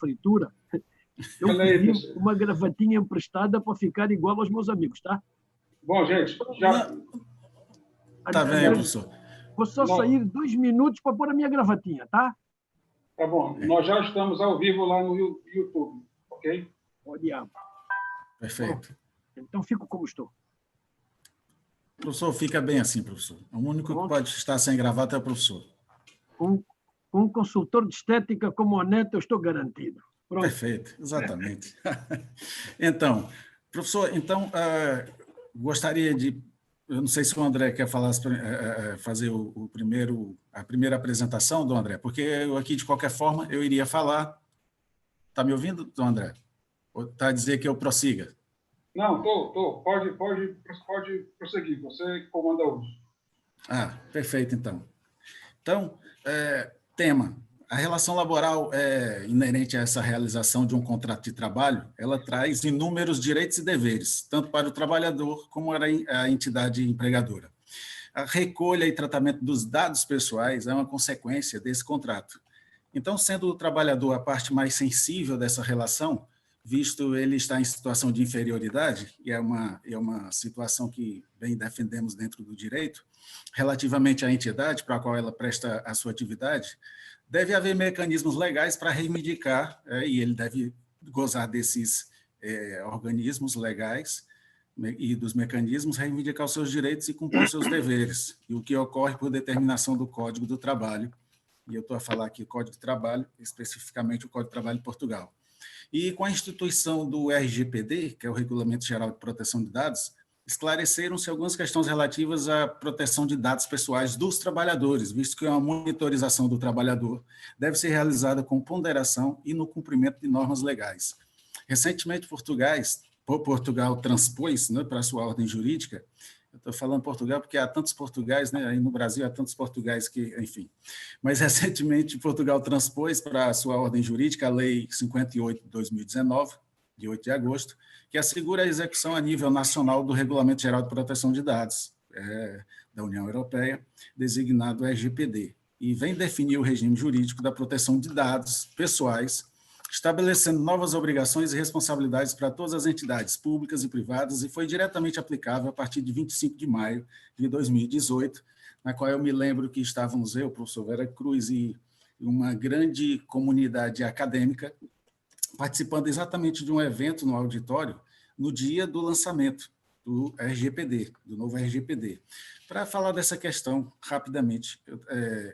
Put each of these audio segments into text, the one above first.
fritura, eu Olha aí, pedi professor. uma gravatinha emprestada para ficar igual aos meus amigos, tá? Bom, gente, já... Tá bem, professor. Vou só sair 2 minutos para pôr a minha gravatinha, tá? Tá bom. Nós já estamos ao vivo lá no YouTube, ok? Ó, diabo. Perfeito. Bom, então fico como estou. Professor, fica bem assim, professor. O único Pronto. que pode estar sem gravata é o professor. Com um consultor de estética como o Neto, eu estou garantido. Pronto. Perfeito, exatamente. Então, professor, gostaria de... Eu não sei se o André quer fazer a primeira apresentação do André, porque eu aqui, de qualquer forma, eu iria falar. Está me ouvindo, do André? Ou está a dizer que eu prossiga? Não, estou. Pode prosseguir. Você comanda o uso. Perfeito, então. Então, tema. A relação laboral inerente a essa realização de um contrato de trabalho, ela traz inúmeros direitos e deveres, tanto para o trabalhador como para a entidade empregadora. A recolha e tratamento dos dados pessoais é uma consequência desse contrato. Então, sendo o trabalhador a parte mais sensível dessa relação, visto ele estar em situação de inferioridade, e é uma situação que bem defendemos dentro do direito, relativamente à entidade para a qual ela presta a sua atividade, deve haver mecanismos legais para reivindicar, e ele deve gozar desses organismos legais e dos mecanismos, reivindicar os seus direitos e cumprir os seus deveres, e o que ocorre por determinação do Código do Trabalho, e eu estou a falar aqui Código do Trabalho, especificamente o Código do Trabalho de Portugal. E com a instituição do RGPD, que é o Regulamento Geral de Proteção de Dados, esclareceram-se algumas questões relativas à proteção de dados pessoais dos trabalhadores, visto que a monitorização do trabalhador deve ser realizada com ponderação e no cumprimento de normas legais. Recentemente, Portugal transpôs, né, para a sua ordem jurídica. Eu estou falando Portugal porque há tantos Portugais, né? Aí no Brasil há tantos Portugais que, enfim. Mas, recentemente, Portugal transpôs para a sua ordem jurídica a Lei 58 de 2019, de 8 de agosto, que assegura a execução a nível nacional do Regulamento Geral de Proteção de Dados da União Europeia, designado RGPD, e vem definir o regime jurídico da proteção de dados pessoais, estabelecendo novas obrigações e responsabilidades para todas as entidades públicas e privadas, e foi diretamente aplicável a partir de 25 de maio de 2018, na qual eu me lembro que estávamos eu, o professor Vera Cruz, e uma grande comunidade acadêmica, participando exatamente de um evento no auditório, no dia do lançamento do RGPD, do novo RGPD. Para falar dessa questão, rapidamente,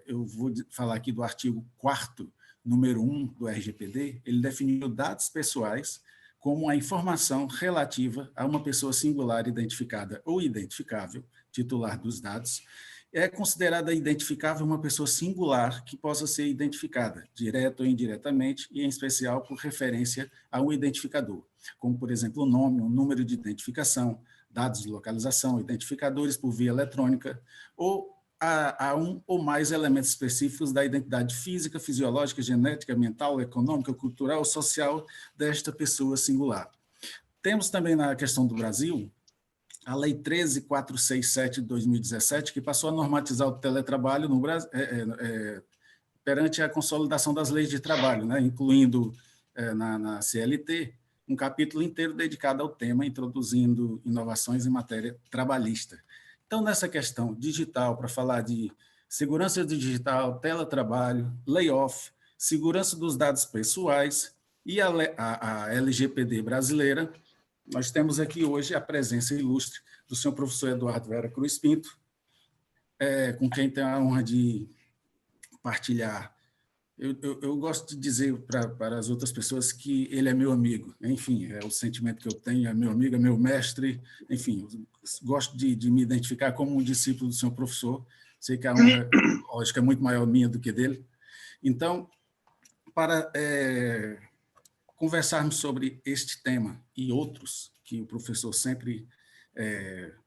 eu vou falar aqui do artigo 4º, número 1 do RGPD. Ele definiu dados pessoais como a informação relativa a uma pessoa singular identificada ou identificável, titular dos dados. É considerada identificável uma pessoa singular que possa ser identificada, direto ou indiretamente, e em especial por referência a um identificador, como, por exemplo, o nome, o número de identificação, dados de localização, identificadores por via eletrônica, ou a um ou mais elementos específicos da identidade física, fisiológica, genética, mental, econômica, cultural, social desta pessoa singular. Temos também na questão do Brasil a Lei 13.467 de 2017, que passou a normatizar o teletrabalho no Brasil, perante a consolidação das leis de trabalho, né, incluindo na CLT um capítulo inteiro dedicado ao tema, introduzindo inovações em matéria trabalhista. Então, nessa questão digital, para falar de segurança digital, teletrabalho, layoff, segurança dos dados pessoais e a LGPD brasileira, nós temos aqui hoje a presença ilustre do senhor professor Eduardo Vera Cruz Pinto, com quem tenho a honra de partilhar. Eu gosto de dizer para as outras pessoas que ele é meu amigo, enfim, é o sentimento que eu tenho, é meu amigo, é meu mestre, enfim, gosto de me identificar como um discípulo do senhor professor, sei que a honra, lógico, é muito maior minha do que dele. Então, para conversarmos sobre este tema e outros, que o professor sempre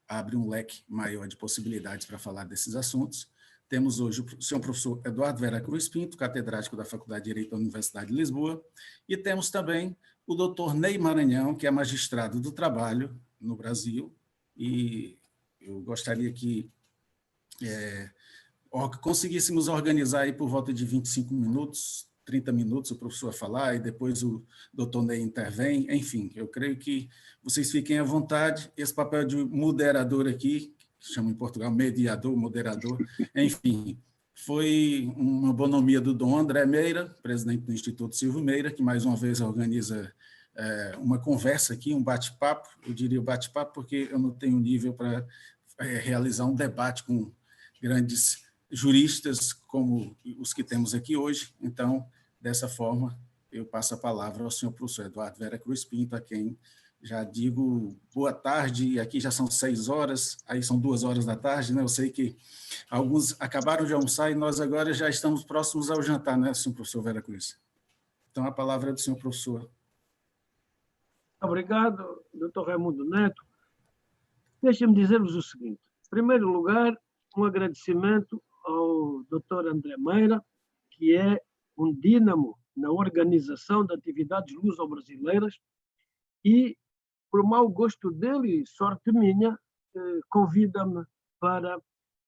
abre um leque maior de possibilidades para falar desses assuntos, temos hoje o senhor professor Eduardo Vera Cruz Pinto, catedrático da Faculdade de Direito da Universidade de Lisboa, e temos também o doutor Ney Maranhão, que é magistrado do trabalho no Brasil, e eu gostaria que conseguíssemos organizar aí por volta de 25 minutos, 30 minutos o professor a falar e depois o doutor Ney intervém. Enfim, eu creio que vocês fiquem à vontade. Esse papel de moderador aqui, que chama em Portugal mediador, moderador, enfim, foi uma bonomia do Dom André Meira, presidente do Instituto Silvio Meira, que mais uma vez organiza uma conversa aqui, um bate-papo. Eu diria bate-papo porque eu não tenho nível para realizar um debate com grandes juristas como os que temos aqui hoje. Então, dessa forma, eu passo a palavra ao senhor professor Eduardo Vera Cruz Pinto, a quem já digo boa tarde. Aqui já são 6 horas, aí são 2 horas da tarde, né? Eu sei que alguns acabaram de almoçar e nós agora já estamos próximos ao jantar, né, senhor professor Vera Cruz? Então, a palavra é do senhor professor. Obrigado, doutor Raimundo Neto. Deixem-me dizer-vos o seguinte. Em primeiro lugar, um agradecimento ao doutor André Meira, que é um dínamo na organização de atividades luso-brasileiras e, por mau gosto dele e sorte minha, convida-me para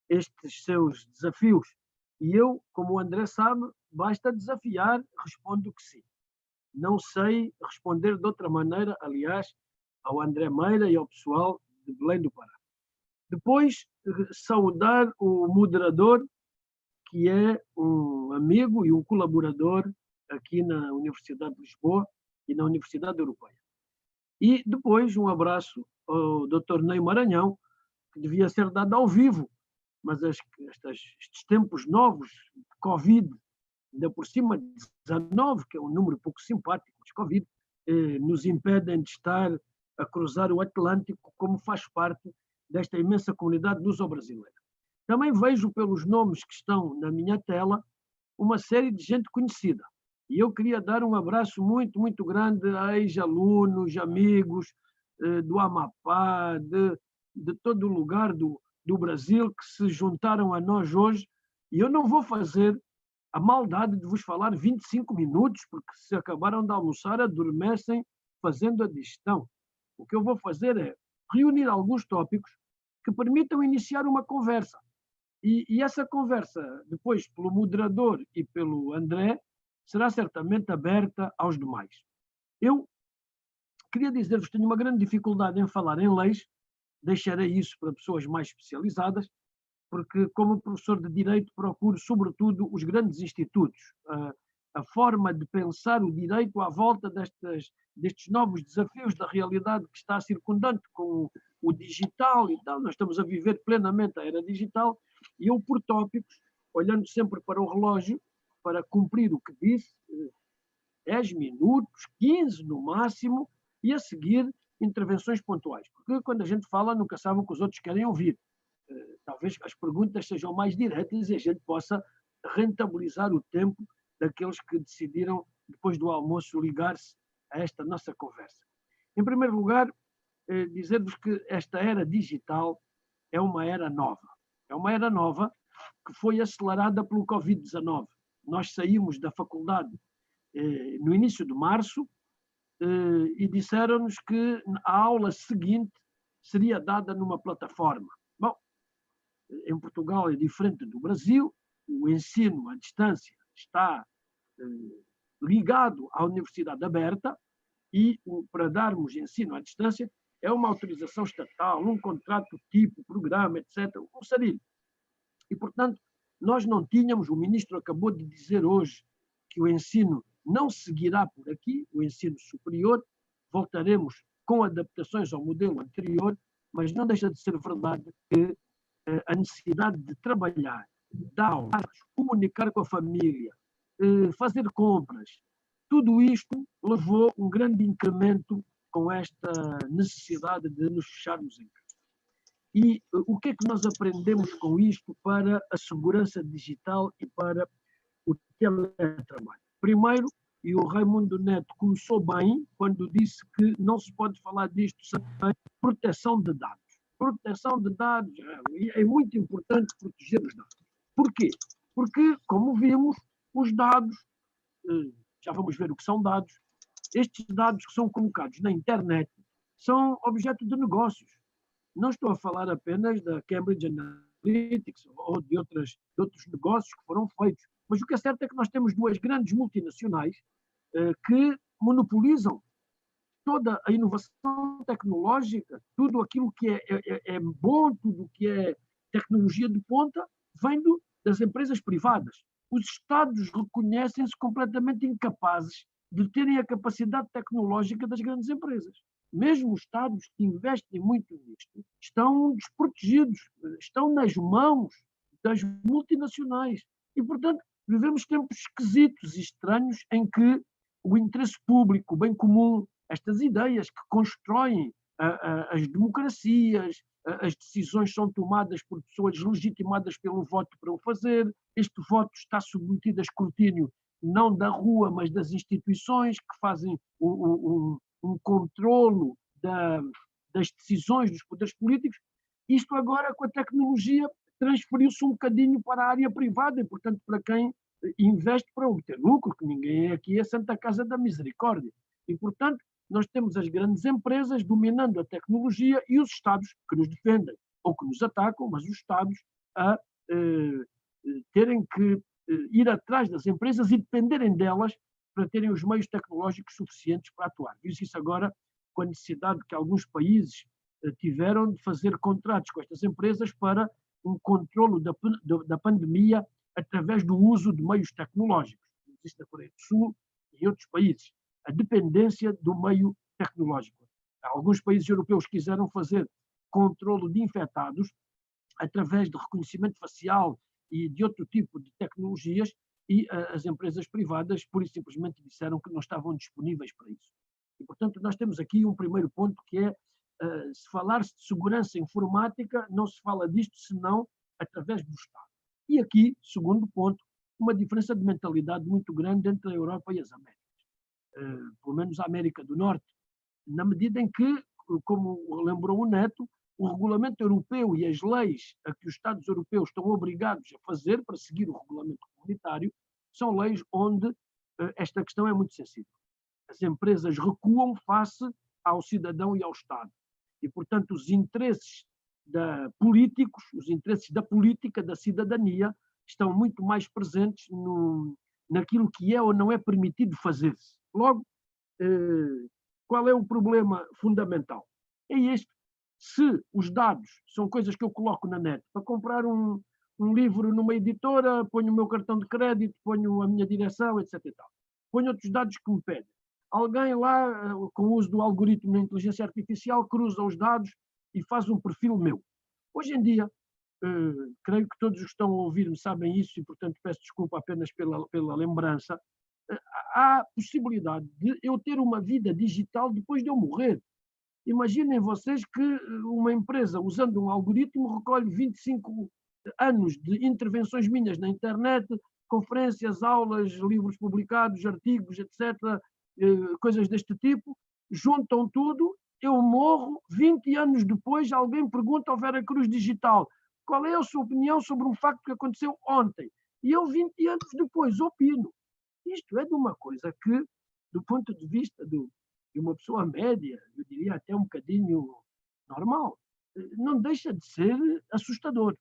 estes seus desafios. E eu, como o André sabe, basta desafiar, respondo que sim. Não sei responder de outra maneira, aliás, ao André Meira e ao pessoal de Belém do Pará. Depois, saudar o moderador, que é um amigo e um colaborador aqui na Universidade de Lisboa e na Universidade Europeia. E depois, um abraço ao Dr. Ney Maranhão, que devia ser dado ao vivo, mas estes tempos novos de Covid, ainda por cima de 19, que é um número pouco simpático de Covid, nos impedem de estar a cruzar o Atlântico como faz parte desta imensa comunidade luso-brasileira. Também vejo pelos nomes que estão na minha tela uma série de gente conhecida. E eu queria dar um abraço muito, muito grande a ex-alunos, amigos do Amapá, de todo o lugar do Brasil que se juntaram a nós hoje. E eu não vou fazer a maldade de vos falar 25 minutos, porque se acabaram de almoçar, adormecem fazendo a digestão. O que eu vou fazer é reunir alguns tópicos que permitam iniciar uma conversa. E essa conversa, depois, pelo moderador e pelo André, será certamente aberta aos demais. Eu queria dizer-vos que tenho uma grande dificuldade em falar em leis, deixarei isso para pessoas mais especializadas, porque, como professor de Direito, procuro, sobretudo, os grandes institutos, a forma de pensar o direito à volta destes novos desafios da realidade que está circundante com o digital e tal. Nós estamos a viver plenamente a era digital e eu, por tópicos, olhando sempre para o relógio, para cumprir o que disse, 10 minutos, 15 no máximo, e a seguir intervenções pontuais. Porque quando a gente fala, nunca sabe o que os outros querem ouvir. Talvez as perguntas sejam mais diretas e a gente possa rentabilizar o tempo daqueles que decidiram, depois do almoço, ligar-se a esta nossa conversa. Em primeiro lugar, dizer-vos que esta era digital é uma era nova. É uma era nova que foi acelerada pelo Covid-19. Nós saímos da faculdade no início de março e disseram-nos que a aula seguinte seria dada numa plataforma. Bom, em Portugal é diferente do Brasil, o ensino à distância está ligado à universidade aberta e para darmos ensino à distância é uma autorização estatal, um contrato tipo, programa, etc., um sarilho. E, portanto, nós não tínhamos, o ministro acabou de dizer hoje que o ensino não seguirá por aqui, o ensino superior, voltaremos com adaptações ao modelo anterior, mas não deixa de ser verdade que a necessidade de trabalhar, dar aulas, comunicar com a família, fazer compras, tudo isto levou um grande incremento com esta necessidade de nos fecharmos em casa. E o que é que nós aprendemos com isto para a segurança digital e para o teletrabalho? Primeiro, e o Raimundo Neto começou bem quando disse que não se pode falar disto sem proteção de dados. Proteção de dados, é muito importante proteger os dados. Porquê? Porque, como vimos, os dados, já vamos ver o que são dados, estes dados que são colocados na internet são objeto de negócios. Não estou a falar apenas da Cambridge Analytics ou de outros negócios que foram feitos. Mas o que é certo é que nós temos duas grandes multinacionais que monopolizam toda a inovação tecnológica, tudo aquilo que é bom, tudo que é tecnologia de ponta, vem das empresas privadas. Os Estados reconhecem-se completamente incapazes de terem a capacidade tecnológica das grandes empresas. Mesmo os Estados que investem muito nisto estão desprotegidos, estão nas mãos das multinacionais. E, portanto, vivemos tempos esquisitos e estranhos em que o interesse público, o bem comum, estas ideias que constroem as democracias, as decisões são tomadas por pessoas legitimadas pelo voto para o fazer, este voto está submetido a escrutínio não da rua, mas das instituições que fazem um controlo das decisões dos poderes políticos. Isto agora, com a tecnologia, transferiu-se um bocadinho para a área privada e, portanto, para quem investe para obter lucro, que ninguém aqui é Santa Casa da Misericórdia. E, portanto, nós temos as grandes empresas dominando a tecnologia e os Estados que nos defendem ou que nos atacam, mas os Estados a terem que ir atrás das empresas e dependerem delas para terem os meios tecnológicos suficientes para atuar. Viu-se isso agora com a necessidade que alguns países tiveram de fazer contratos com estas empresas para um controlo da pandemia através do uso de meios tecnológicos. Existe na Coreia do Sul e outros países. A dependência do meio tecnológico. Alguns países europeus quiseram fazer controlo de infectados através de reconhecimento facial e de outro tipo de tecnologias e as empresas privadas, pura e simplesmente, disseram que não estavam disponíveis para isso. E, portanto, nós temos aqui um primeiro ponto que é, se falar-se de segurança informática, não se fala disto senão através do Estado. E aqui, segundo ponto, uma diferença de mentalidade muito grande entre a Europa e as Américas. Pelo menos a América do Norte, na medida em que, como lembrou o Neto, o regulamento europeu e as leis a que os Estados europeus estão obrigados a fazer para seguir o regulamento comunitário são leis onde esta questão é muito sensível. As empresas recuam face ao cidadão e ao Estado. E, portanto, os interesses políticos, os interesses da política, da cidadania, estão muito mais presentes naquilo que é ou não é permitido fazer-se. Logo, qual é o problema fundamental? É este. Se os dados são coisas que eu coloco na net, para comprar um livro numa editora, ponho o meu cartão de crédito, ponho a minha direção, etc. Ponho outros dados que me pedem. Alguém lá, com o uso do algoritmo da inteligência artificial, cruza os dados e faz um perfil meu. Hoje em dia, creio que todos os que estão a ouvir-me sabem isso e, portanto, peço desculpa apenas pela lembrança, há possibilidade de eu ter uma vida digital depois de eu morrer. Imaginem vocês que uma empresa, usando um algoritmo, recolhe 25 anos de intervenções minhas na internet, conferências, aulas, livros publicados, artigos, etc., coisas deste tipo, juntam tudo, eu morro, 20 anos depois alguém pergunta ao Vera Cruz Digital qual é a sua opinião sobre um facto que aconteceu ontem. E eu, 20 anos depois, opino. Isto é de uma coisa que, do ponto de vista de uma pessoa média, eu diria até um bocadinho normal, não deixa de ser assustador.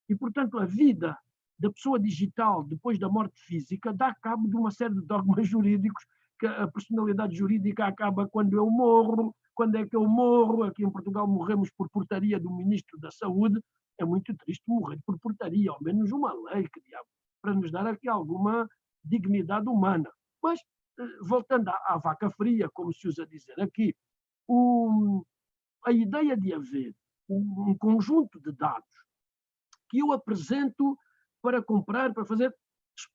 E, portanto, a vida da pessoa digital, depois da morte física, dá cabo de uma série de dogmas jurídicos, que a personalidade jurídica acaba quando eu morro, quando é que eu morro. Aqui em Portugal morremos por portaria do Ministro da Saúde. É muito triste morrer por portaria, ao menos uma lei, que diabo, para nos dar aqui alguma dignidade humana. Mas, voltando à vaca fria, como se usa dizer aqui, a ideia de haver um conjunto de dados que eu apresento para comprar, para fazer,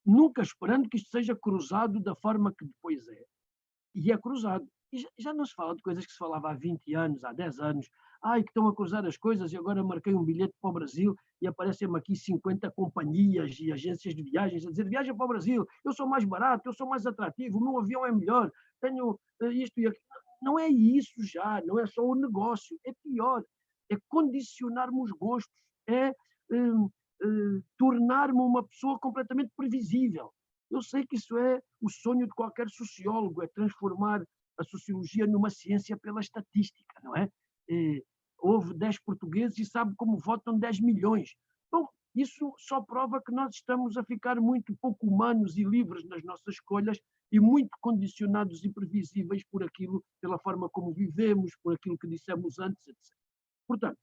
nunca esperando que isto seja cruzado da forma que depois é. E é cruzado. E já não se fala de coisas que se falava há 20 anos, há 10 anos. Ai, que estão a cruzar as coisas e agora marquei um bilhete para o Brasil e aparecem-me aqui 50 companhias e agências de viagens a dizer viaja para o Brasil, eu sou mais barato, eu sou mais atrativo, o meu avião é melhor, tenho isto e aquilo. Não é isso já, não é só o negócio, é pior. É condicionarmos gostos, é tornar-me uma pessoa completamente previsível. Eu sei que isso é o sonho de qualquer sociólogo, é transformar a sociologia numa ciência pela estatística, não é? Houve 10 portugueses e sabe como votam 10 milhões. Bom, isso só prova que nós estamos a ficar muito pouco humanos e livres nas nossas escolhas e muito condicionados e previsíveis por aquilo, pela forma como vivemos, por aquilo que dissemos antes, etc. Portanto,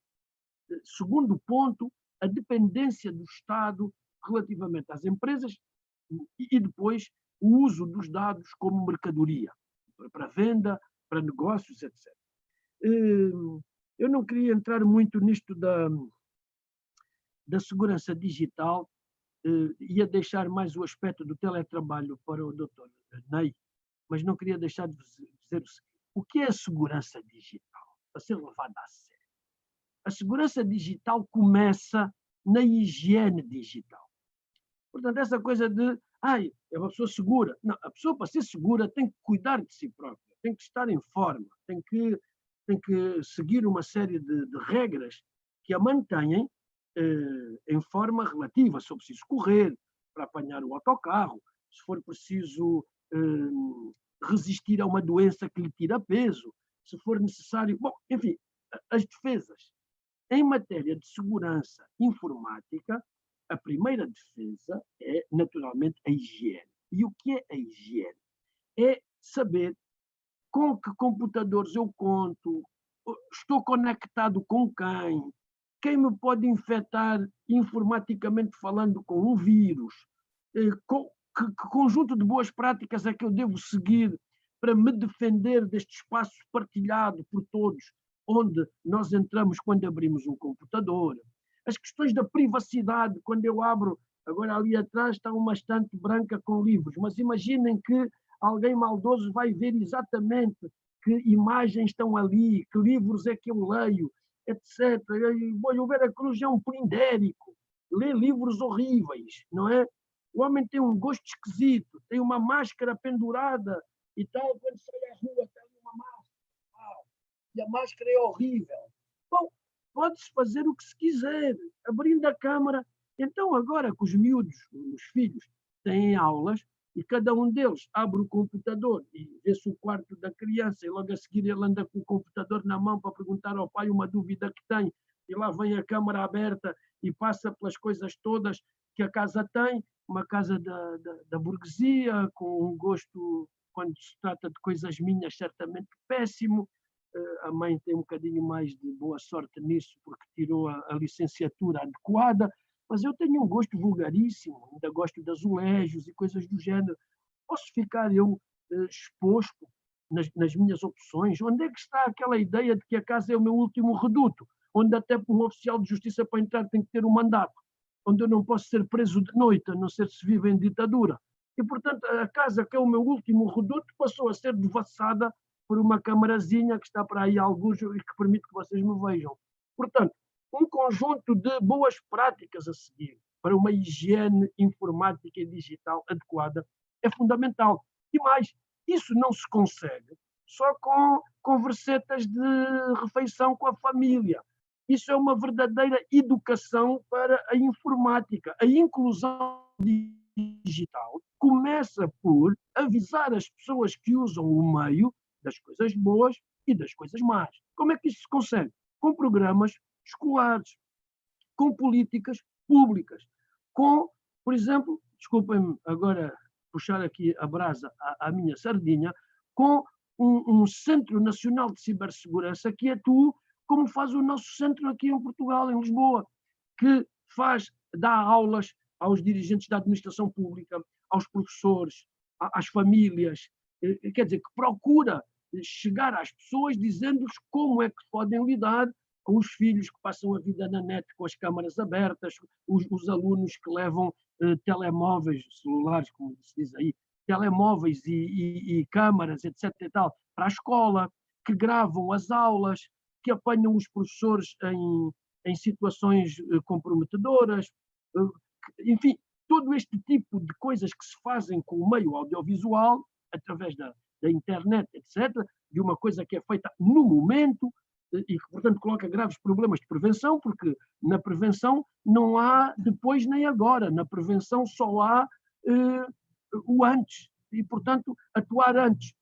segundo ponto, a dependência do Estado relativamente às empresas e depois o uso dos dados como mercadoria, para venda, para negócios, etc. Eu não queria entrar muito nisto da segurança digital, ia deixar mais o aspecto do teletrabalho para o Dr. Ney, mas não queria deixar de dizer o seguinte: o que é a segurança digital? Para ser levada a sério. A segurança digital começa na higiene digital. Portanto, essa coisa de, é uma pessoa segura. Não, a pessoa, para ser segura, tem que cuidar de si própria, tem que estar em forma, tem que seguir uma série de regras que a mantenham em forma relativa. Se for preciso correr para apanhar o autocarro, se for preciso resistir a uma doença que lhe tira peso, se for necessário... Bom, enfim, as defesas. Em matéria de segurança informática, a primeira defesa é, naturalmente, a higiene. E o que é a higiene? É saber com que computadores eu conto, estou conectado com quem me pode infectar informaticamente falando com um vírus, que conjunto de boas práticas é que eu devo seguir para me defender deste espaço partilhado por todos, onde nós entramos quando abrimos um computador. As questões da privacidade, quando eu abro, agora ali atrás está uma estante branca com livros, mas imaginem que alguém maldoso vai ver exatamente que imagens estão ali, que livros é que eu leio, etc. O Vera Cruz é um plindérico, lê livros horríveis, não é? O homem tem um gosto esquisito, tem uma máscara pendurada e tal, quando sai à rua tem uma máscara, e a máscara é horrível. Bom, pode-se fazer o que se quiser, abrindo a câmara. Então, agora que os miúdos, os filhos, têm aulas, e cada um deles abre o computador e vê-se o quarto da criança, e logo a seguir ele anda com o computador na mão para perguntar ao pai uma dúvida que tem, e lá vem a câmara aberta e passa pelas coisas todas que a casa tem, uma casa da burguesia, com um gosto, quando se trata de coisas minhas, certamente péssimo. A mãe tem um bocadinho mais de boa sorte nisso, porque tirou a licenciatura adequada, mas eu tenho um gosto vulgaríssimo, ainda gosto de azulejos e coisas do género. Posso ficar eu exposto nas minhas opções? Onde é que está aquela ideia de que a casa é o meu último reduto, onde até um oficial de justiça para entrar tem que ter um mandato, onde eu não posso ser preso de noite, a não ser se vive em ditadura? E, portanto, a casa que é o meu último reduto passou a ser devassada por uma camarazinha que está para aí alguns e que permite que vocês me vejam. Portanto, um conjunto de boas práticas a seguir para uma higiene informática e digital adequada é fundamental. E mais, isso não se consegue só com conversetas de refeição com a família. Isso é uma verdadeira educação para a informática. A inclusão digital começa por avisar as pessoas que usam o meio das coisas boas e das coisas más. Como é que isso se consegue? Com programas escolares, com políticas públicas, com, por exemplo, desculpem-me agora puxar aqui a brasa à minha sardinha, com um Centro Nacional de Cibersegurança que atua como faz o nosso centro aqui em Portugal, em Lisboa, que dá aulas aos dirigentes da administração pública, aos professores, às famílias, quer dizer, que procura chegar às pessoas dizendo-lhes como é que podem lidar com os filhos que passam a vida na net com as câmaras abertas, os alunos que levam telemóveis, celulares, como se diz aí, telemóveis e câmaras, etc. e tal, para a escola, que gravam as aulas, que apanham os professores em situações comprometedoras, enfim, todo este tipo de coisas que se fazem com o meio audiovisual, através da internet, etc., de uma coisa que é feita no momento e que, portanto, coloca graves problemas de prevenção, porque na prevenção não há depois nem agora, na prevenção só há o antes, e, portanto, atuar antes,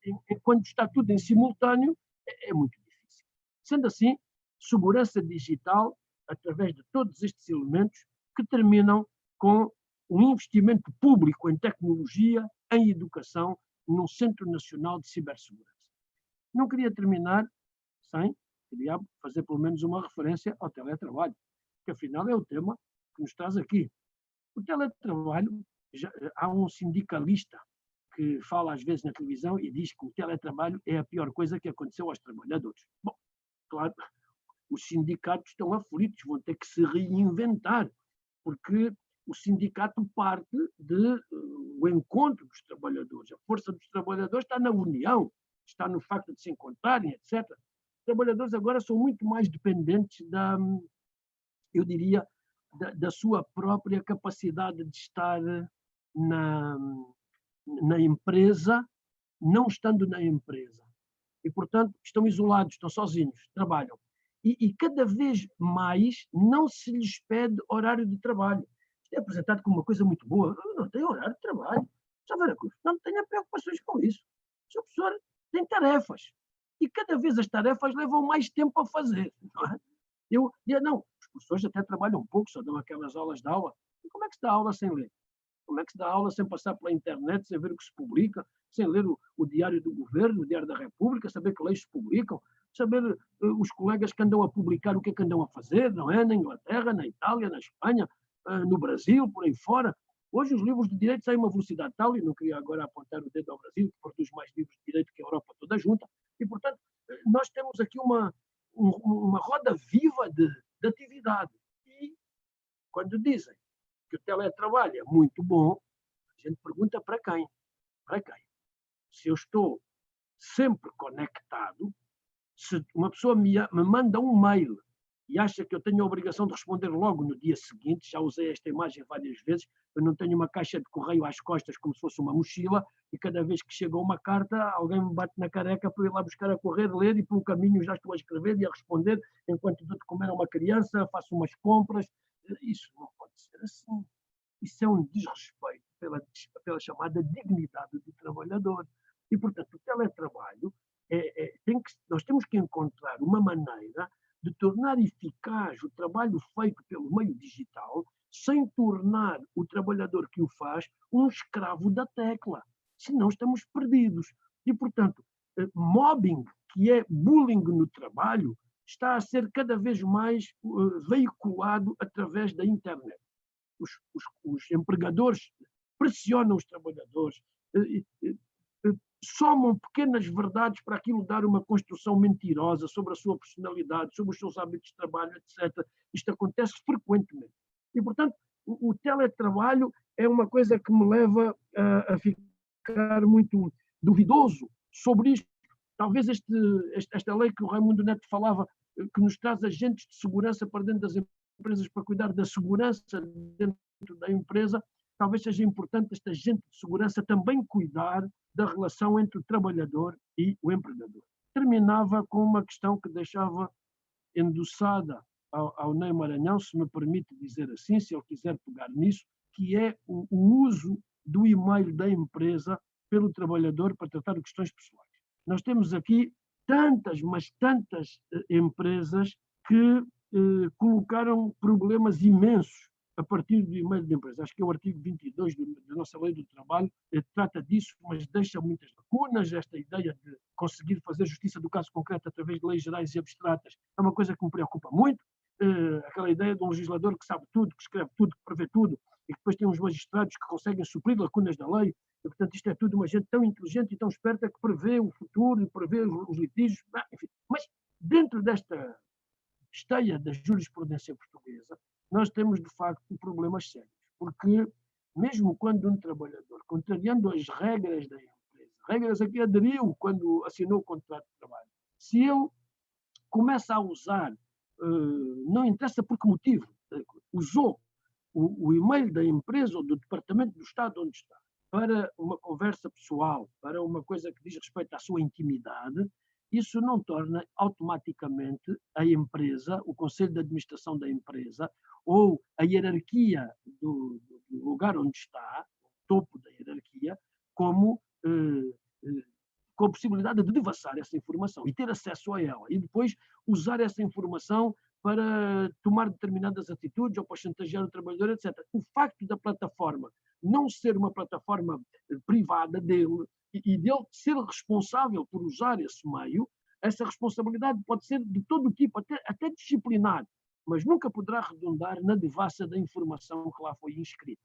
quando está tudo em simultâneo, é muito difícil. Sendo assim, segurança digital, através de todos estes elementos, que terminam com um investimento público em tecnologia, em educação, num Centro Nacional de Cibersegurança. Não queria terminar sem, queria fazer pelo menos uma referência ao teletrabalho, que afinal é o tema que nos traz aqui. O teletrabalho, há um sindicalista que fala às vezes na televisão e diz que o teletrabalho é a pior coisa que aconteceu aos trabalhadores. Bom, claro, os sindicatos estão aflitos, vão ter que se reinventar, porque o sindicato parte do encontro dos trabalhadores. A força dos trabalhadores está na união, está no facto de se encontrarem, etc. Os trabalhadores agora são muito mais dependentes eu diria, da sua própria capacidade de estar na empresa, não estando na empresa. E, portanto, estão isolados, estão sozinhos, trabalham. E cada vez mais não se lhes pede horário de trabalho. Isto é apresentado como uma coisa muito boa. Não tem horário de trabalho. Não tenha preocupações com isso. O seu professor tem tarefas. E cada vez as tarefas levam mais tempo a fazer. Não é? Eu dizia, não, os professores até trabalham um pouco, só dão aquelas aulas de aula. E como é que se dá aula sem ler? Como é que se dá aula sem passar pela internet, sem ver o que se publica, sem ler o Diário do Governo, o Diário da República, saber que leis se publicam, saber os colegas que andam a publicar o que é que andam a fazer, não é? Na Inglaterra, na Itália, na Espanha, no Brasil, por aí fora. Hoje os livros de direito saem a uma velocidade tal, e não queria agora apontar o dedo ao Brasil, que produz mais livros de direito que a Europa toda junta, e, portanto, nós temos aqui uma roda viva de atividade. E quando dizem que o teletrabalho é muito bom, a gente pergunta para quem? Para quem? Se eu estou sempre conectado, se uma pessoa me manda um mail e acha que eu tenho a obrigação de responder logo no dia seguinte, já usei esta imagem várias vezes, eu não tenho uma caixa de correio às costas como se fosse uma mochila, e cada vez que chega uma carta, alguém me bate na careca para eu ir lá buscar a correr, ler, e pelo caminho já estou a escrever e a responder, enquanto dou de comer a uma criança, faço umas compras. Isso não pode ser assim. Isso é um desrespeito pela chamada dignidade do trabalhador. E, portanto, o teletrabalho, nós temos que encontrar uma maneira de tornar eficaz o trabalho feito pelo meio digital, sem tornar o trabalhador que o faz um escravo da tecla. Senão estamos perdidos. E, portanto, mobbing, que é bullying no trabalho, está a ser cada vez mais veiculado através da internet. Os empregadores pressionam os trabalhadores, somam pequenas verdades para aquilo dar uma construção mentirosa sobre a sua personalidade, sobre os seus hábitos de trabalho, etc. Isto acontece frequentemente. E, portanto, o teletrabalho é uma coisa que me leva a ficar muito duvidoso sobre isto. Talvez esta lei que o Raimundo Neto falava, que nos traz agentes de segurança para dentro das empresas para cuidar da segurança dentro da empresa, talvez seja importante este agente de segurança também cuidar da relação entre o trabalhador e o empregador. Terminava com uma questão que deixava endossada ao Ney Maranhão, se me permite dizer assim, se ele quiser pegar nisso, que é o uso do e-mail da empresa pelo trabalhador para tratar de questões pessoais. Nós temos aqui mas tantas empresas que colocaram problemas imensos a partir do e-mail da empresa. Acho que é o artigo 22 da nossa Lei do Trabalho trata disso, mas deixa muitas lacunas. Esta ideia de conseguir fazer justiça do caso concreto através de leis gerais e abstratas é uma coisa que me preocupa muito. Aquela ideia de um legislador que sabe tudo, que escreve tudo, que prevê tudo, e que depois tem uns magistrados que conseguem suprir lacunas da lei. E, portanto, isto é tudo uma gente tão inteligente e tão esperta que prevê o futuro e prevê os litígios. Enfim. Mas, dentro desta esteia da jurisprudência portuguesa, nós temos, de facto, problemas sérios. Porque, mesmo quando um trabalhador, contrariando as regras da empresa, regras a que aderiu quando assinou o contrato de trabalho, se ele começa a usar, não interessa por que motivo, usou o e-mail da empresa ou do departamento do Estado onde está, para uma conversa pessoal, para uma coisa que diz respeito à sua intimidade, isso não torna automaticamente a empresa, o conselho de administração da empresa, ou a hierarquia do lugar onde está, o topo da hierarquia, com a possibilidade de devassar essa informação e ter acesso a ela, e depois usar essa informação para tomar determinadas atitudes ou para chantagear o trabalhador, etc. O facto da plataforma não ser uma plataforma privada dele e dele ser responsável por usar esse meio, essa responsabilidade pode ser de todo o tipo, até disciplinar, mas nunca poderá redundar na devassa da informação que lá foi inscrita.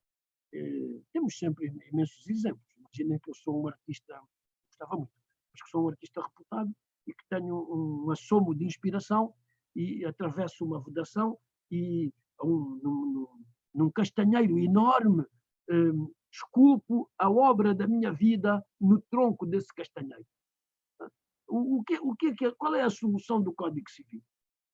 Temos sempre imensos exemplos. Imaginem que eu sou um artista, gostava muito, mas que sou um artista reputado e que tenho um assomo de inspiração e atravesso uma vedação e num castanheiro enorme esculpo a obra da minha vida no tronco desse castanheiro. Qual é a solução do Código Civil?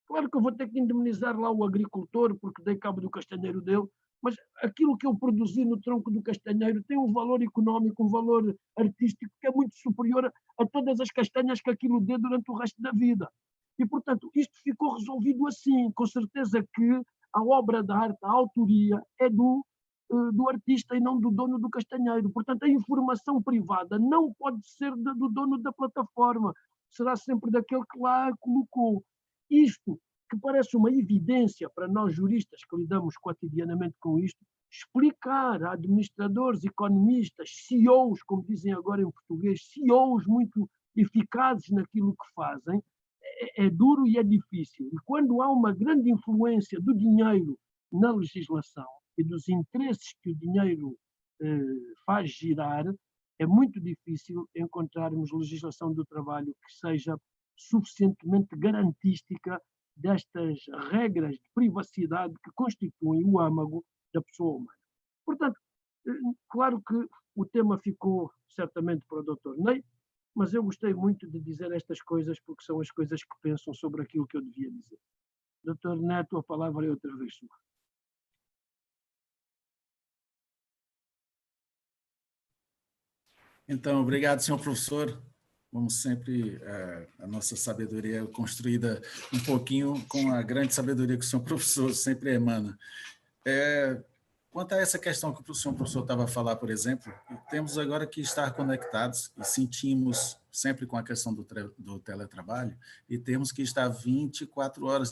Claro que eu vou ter que indemnizar lá o agricultor porque dei cabo do castanheiro dele, mas aquilo que eu produzi no tronco do castanheiro tem um valor económico, um valor artístico que é muito superior a todas as castanhas que aquilo dê durante o resto da vida. E, portanto, isto ficou resolvido assim, com certeza que a obra de arte, a autoria, é do artista e não do dono do castanheiro. Portanto, a informação privada não pode ser do dono da plataforma, será sempre daquele que lá a colocou. Isto, que parece uma evidência para nós juristas que lidamos cotidianamente com isto, explicar a administradores, economistas, CEOs, como dizem agora em português, CEOs muito eficazes naquilo que fazem, é duro e é difícil. E quando há uma grande influência do dinheiro na legislação e dos interesses que o dinheiro faz girar, é muito difícil encontrarmos legislação do trabalho que seja suficientemente garantística destas regras de privacidade que constituem o âmago da pessoa humana. Portanto, claro que o tema ficou certamente para o Dr. Ney, mas eu gostei muito de dizer estas coisas porque são as coisas que pensam sobre aquilo que eu devia dizer. Dr. Neto, a palavra é outra vez sua. Então, obrigado, senhor professor. Como sempre, a nossa sabedoria é construída um pouquinho com a grande sabedoria que o senhor professor sempre emana. Quanto a essa questão que o senhor professor estava a falar, por exemplo, temos agora que estar conectados e sentimos sempre com a questão do teletrabalho e temos que estar 24 horas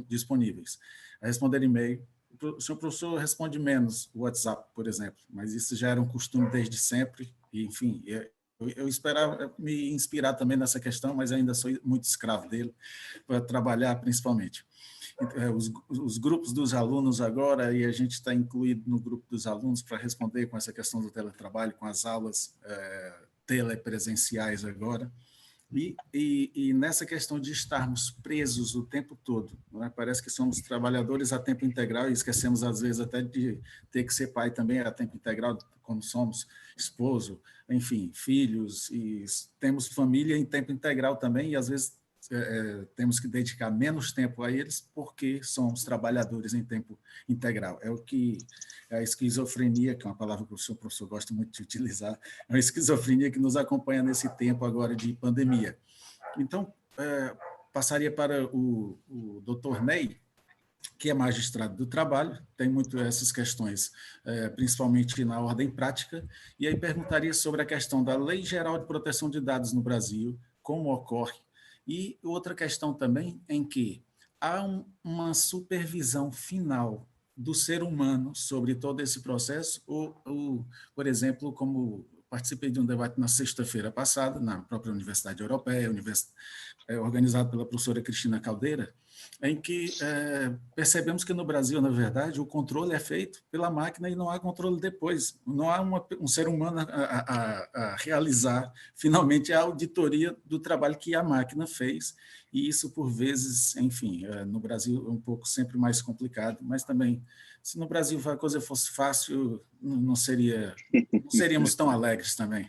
disponíveis a responder e-mail. O senhor professor responde menos o WhatsApp, por exemplo, mas isso já era um costume desde sempre e, enfim, eu esperava me inspirar também nessa questão, mas ainda sou muito escravo dele para trabalhar principalmente. Os grupos dos alunos agora, e a gente está incluído no grupo dos alunos para responder com essa questão do teletrabalho, com as aulas telepresenciais agora, e nessa questão de estarmos presos o tempo todo, não é? Parece que somos trabalhadores a tempo integral e esquecemos às vezes até de ter que ser pai também a tempo integral, como somos esposo, enfim, filhos, e temos família em tempo integral também, e às vezes temos que dedicar menos tempo a eles porque somos trabalhadores em tempo integral. É o que a esquizofrenia, que é uma palavra que o senhor professor gosta muito de utilizar, é uma esquizofrenia que nos acompanha nesse tempo agora de pandemia. Então, passaria para o Dr. Ney, que é magistrado do trabalho, tem muito essas questões, principalmente na ordem prática, e aí perguntaria sobre a questão da Lei Geral de Proteção de Dados no Brasil, como ocorre, e outra questão também em que há uma supervisão final do ser humano sobre todo esse processo, ou, por exemplo, como participei de um debate na sexta-feira passada, na própria Universidade Europeia, organizado pela professora Cristina Caldeira, em que percebemos que no Brasil, na verdade, o controle é feito pela máquina e não há controle depois. Não há um ser humano a realizar, finalmente, a auditoria do trabalho que a máquina fez, e isso, por vezes, enfim, no Brasil é um pouco sempre mais complicado, mas também, se no Brasil a coisa fosse fácil, não seríamos tão alegres também.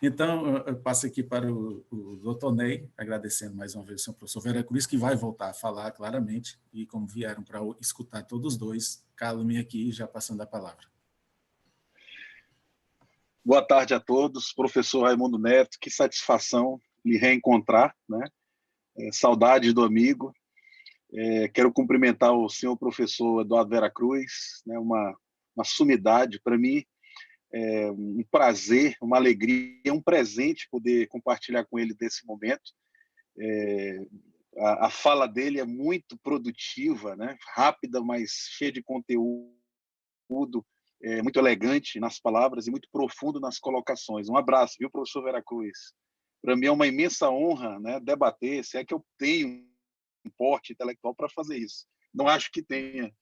Então, eu passo aqui para o Dr. Ney, agradecendo mais uma vez ao senhor professor Vera Cruz, que vai voltar a falar claramente, e como vieram para escutar todos dois, calo-me aqui, já passando a palavra. Boa tarde a todos, professor Raimundo Neto, que satisfação lhe reencontrar, né? Saudade do amigo. Quero cumprimentar o senhor professor Eduardo Vera Cruz, né? Uma sumidade para mim. É um prazer, uma alegria, um presente poder compartilhar com ele desse momento. A fala dele é muito produtiva, né? Rápida, mas cheia de conteúdo, muito elegante nas palavras e muito profundo nas colocações. Um abraço, viu, professor Veracruz? Para mim é uma imensa honra, né, debater, se é que eu tenho um porte intelectual para fazer isso. Não acho que tenha,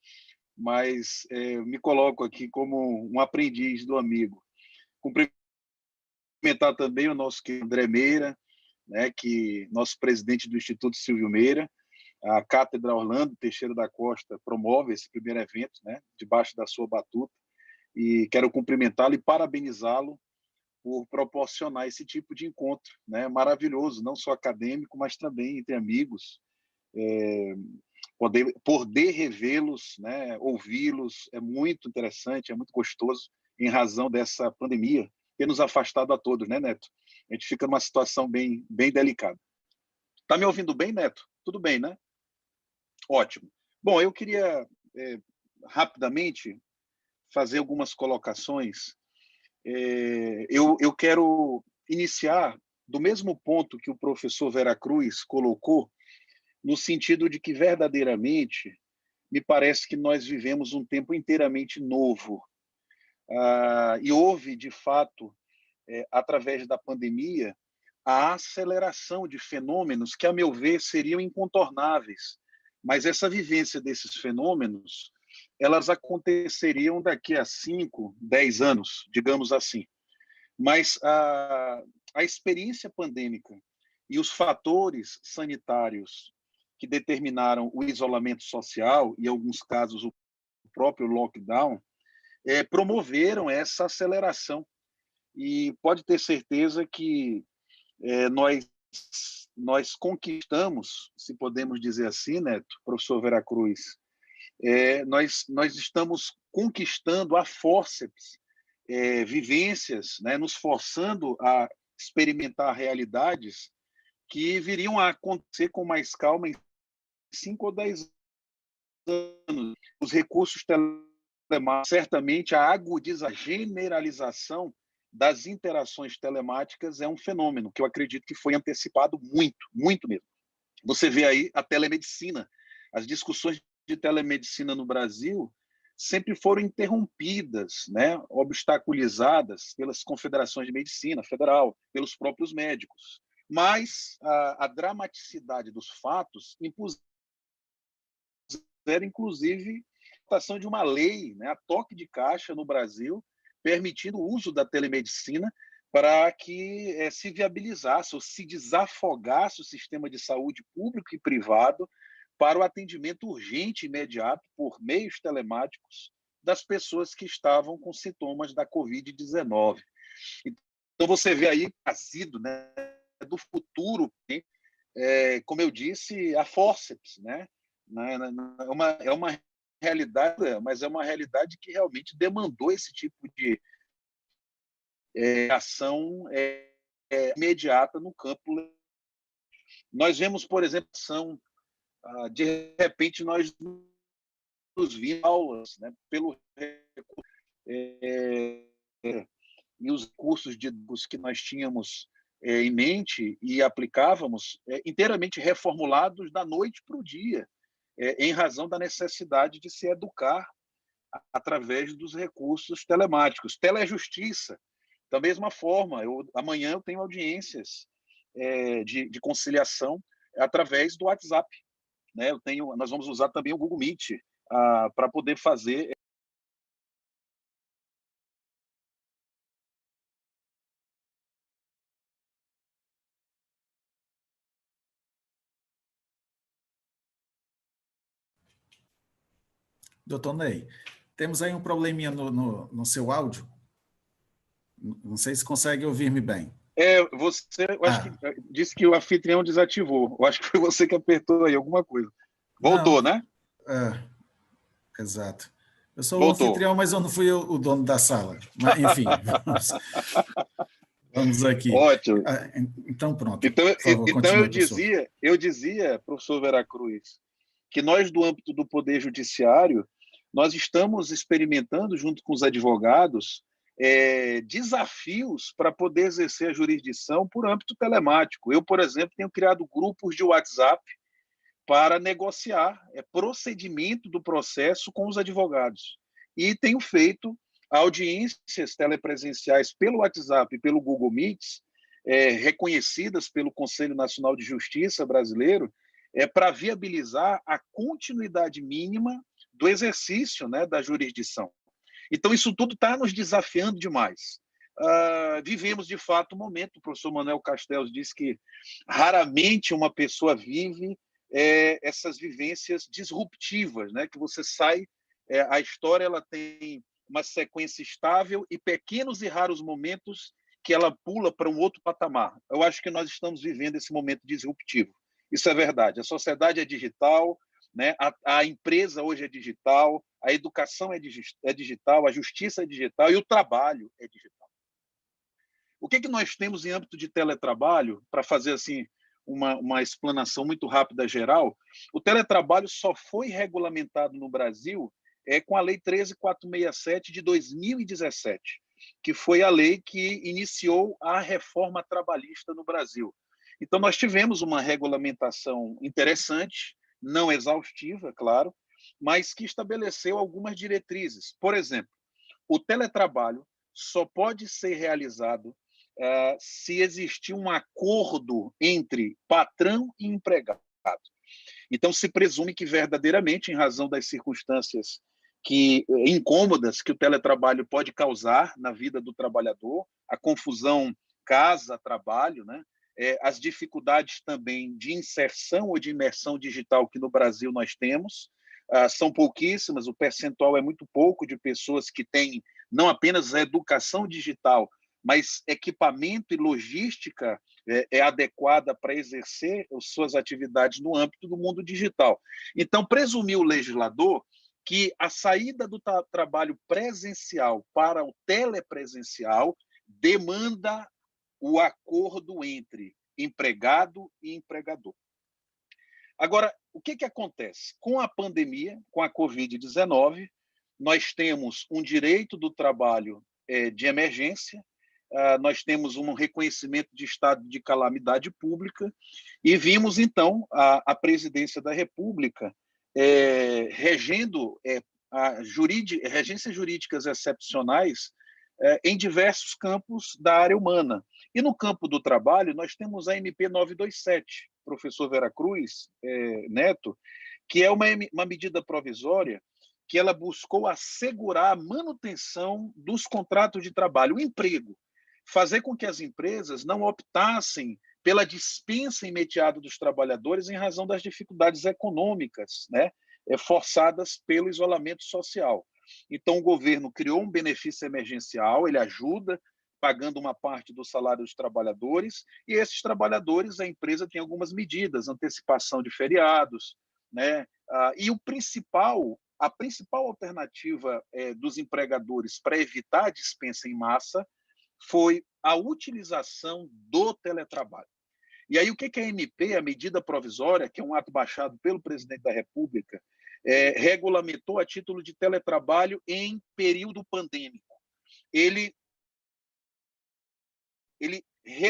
mas me coloco aqui como um aprendiz do amigo. Cumprimentar também o nosso querido André Meira, né, que nosso presidente do Instituto Silvio Meira, a Cátedra Orlando Teixeira da Costa promove esse primeiro evento, né, debaixo da sua batuta, e quero cumprimentá-lo e parabenizá-lo por proporcionar esse tipo de encontro, né, maravilhoso, não só acadêmico, mas também entre amigos, poder revê-los, né, ouvi-los, é muito interessante, é muito gostoso, em razão dessa pandemia ter nos afastado a todos, né, Neto? A gente fica numa situação bem delicada. Está me ouvindo bem, Neto? Tudo bem, né? Ótimo. Bom, eu queria rapidamente fazer algumas colocações. Eu quero iniciar do mesmo ponto que o professor Veracruz colocou, no sentido de que, verdadeiramente, me parece que nós vivemos um tempo inteiramente novo. E houve, de fato, através da pandemia, a aceleração de fenômenos que, a meu ver, seriam incontornáveis. Mas essa vivência desses fenômenos, elas aconteceriam daqui a 5, 10 anos, digamos assim. Mas a experiência pandêmica e os fatores sanitários que determinaram o isolamento social e, em alguns casos, o próprio lockdown, promoveram essa aceleração. E pode ter certeza que nós conquistamos, se podemos dizer assim, Neto, professor Veracruz, nós estamos conquistando a fórceps vivências, né, nos forçando a experimentar realidades que viriam a acontecer com mais calma em 5 ou 10 anos. Os recursos telemáticos, certamente a agudização, a generalização das interações telemáticas é um fenômeno que eu acredito que foi antecipado muito mesmo. Você vê aí a telemedicina. As discussões de telemedicina no Brasil sempre foram interrompidas, né, obstaculizadas pelas confederações de medicina federal, pelos próprios médicos. Mas a dramaticidade dos fatos impuseram, inclusive, a ação de uma lei, né, a toque de caixa no Brasil, permitindo o uso da telemedicina para que se viabilizasse ou se desafogasse o sistema de saúde público e privado para o atendimento urgente e imediato por meios telemáticos das pessoas que estavam com sintomas da Covid-19. Então, você vê aí, trazido, né, do futuro, como eu disse, a fórceps, né? É uma realidade, mas é uma realidade que realmente demandou esse tipo de ação imediata no campo. Nós vemos, por exemplo, de repente nós nos vimos aulas, né, pelo e os cursos que nós tínhamos em mente e aplicávamos inteiramente reformulados da noite para o dia, em razão da necessidade de se educar através dos recursos telemáticos. Telejustiça, da mesma forma. Amanhã eu tenho audiências de conciliação através do WhatsApp, né? Nós vamos usar também o Google Meet para poder fazer. Doutor Ney, temos aí um probleminha no seu áudio. Não sei se consegue ouvir-me bem. Eu acho que disse que o anfitrião desativou. Eu acho que foi você que apertou aí alguma coisa. Voltou, não, né? Exato. Eu sou o anfitrião, mas eu não fui o dono da sala. Mas, enfim, vamos aqui. Ótimo. Então, pronto. Então Continue, eu dizia, professor Veracruz, que nós, do âmbito do Poder Judiciário, nós estamos experimentando, junto com os advogados, desafios para poder exercer a jurisdição por âmbito telemático. Eu, por exemplo, tenho criado grupos de WhatsApp para negociar procedimento do processo com os advogados. E tenho feito audiências telepresenciais pelo WhatsApp e pelo Google Meets, reconhecidas pelo Conselho Nacional de Justiça brasileiro, para viabilizar a continuidade mínima do exercício, né, da jurisdição. Então, isso tudo está nos desafiando demais. Vivemos, de fato, um momento, o professor Manuel Castells disse que raramente uma pessoa vive essas vivências disruptivas, né, que você sai, a história ela tem uma sequência estável e pequenos e raros momentos que ela pula para um outro patamar. Eu acho que nós estamos vivendo esse momento disruptivo. Isso é verdade. A sociedade é digital, né? A empresa hoje é digital, a educação é digital, a justiça é digital e o trabalho é digital. O que nós temos em âmbito de teletrabalho, para fazer assim uma explanação muito rápida geral? O teletrabalho só foi regulamentado no Brasil com a Lei 13.467 de 2017, que foi a lei que iniciou a reforma trabalhista no Brasil. Então, nós tivemos uma regulamentação interessante, não exaustiva, claro, mas que estabeleceu algumas diretrizes. Por exemplo, o teletrabalho só pode ser realizado se existir um acordo entre patrão e empregado. Então, se presume que verdadeiramente, em razão das circunstâncias incômodas que o teletrabalho pode causar na vida do trabalhador, a confusão casa-trabalho, né? As dificuldades também de inserção ou de imersão digital que no Brasil nós temos, são pouquíssimas, o percentual é muito pouco de pessoas que têm não apenas a educação digital, mas equipamento e logística adequada para exercer as suas atividades no âmbito do mundo digital. Então, presumiu o legislador que a saída do trabalho presencial para o telepresencial demanda o acordo entre empregado e empregador. Agora, o que acontece? Com a pandemia, com a Covid-19, nós temos um direito do trabalho de emergência, nós temos um reconhecimento de estado de calamidade pública e vimos, então, a Presidência da República regendo regências jurídicas excepcionais em diversos campos da área humana. E no campo do trabalho, nós temos a MP 927, professor Veracruz Neto, que é uma medida provisória que ela buscou assegurar a manutenção dos contratos de trabalho, o emprego, fazer com que as empresas não optassem pela dispensa imediata dos trabalhadores em razão das dificuldades econômicas, né, forçadas pelo isolamento social. Então, o governo criou um benefício emergencial, ele ajuda pagando uma parte do salário dos trabalhadores, e esses trabalhadores, a empresa tem algumas medidas, antecipação de feriados, né? E a principal alternativa dos empregadores para evitar a dispensa em massa foi a utilização do teletrabalho. E aí, o que é a MP, a medida provisória, que é um ato baixado pelo presidente da República, regulamentou a título de teletrabalho em período pandêmico. Ele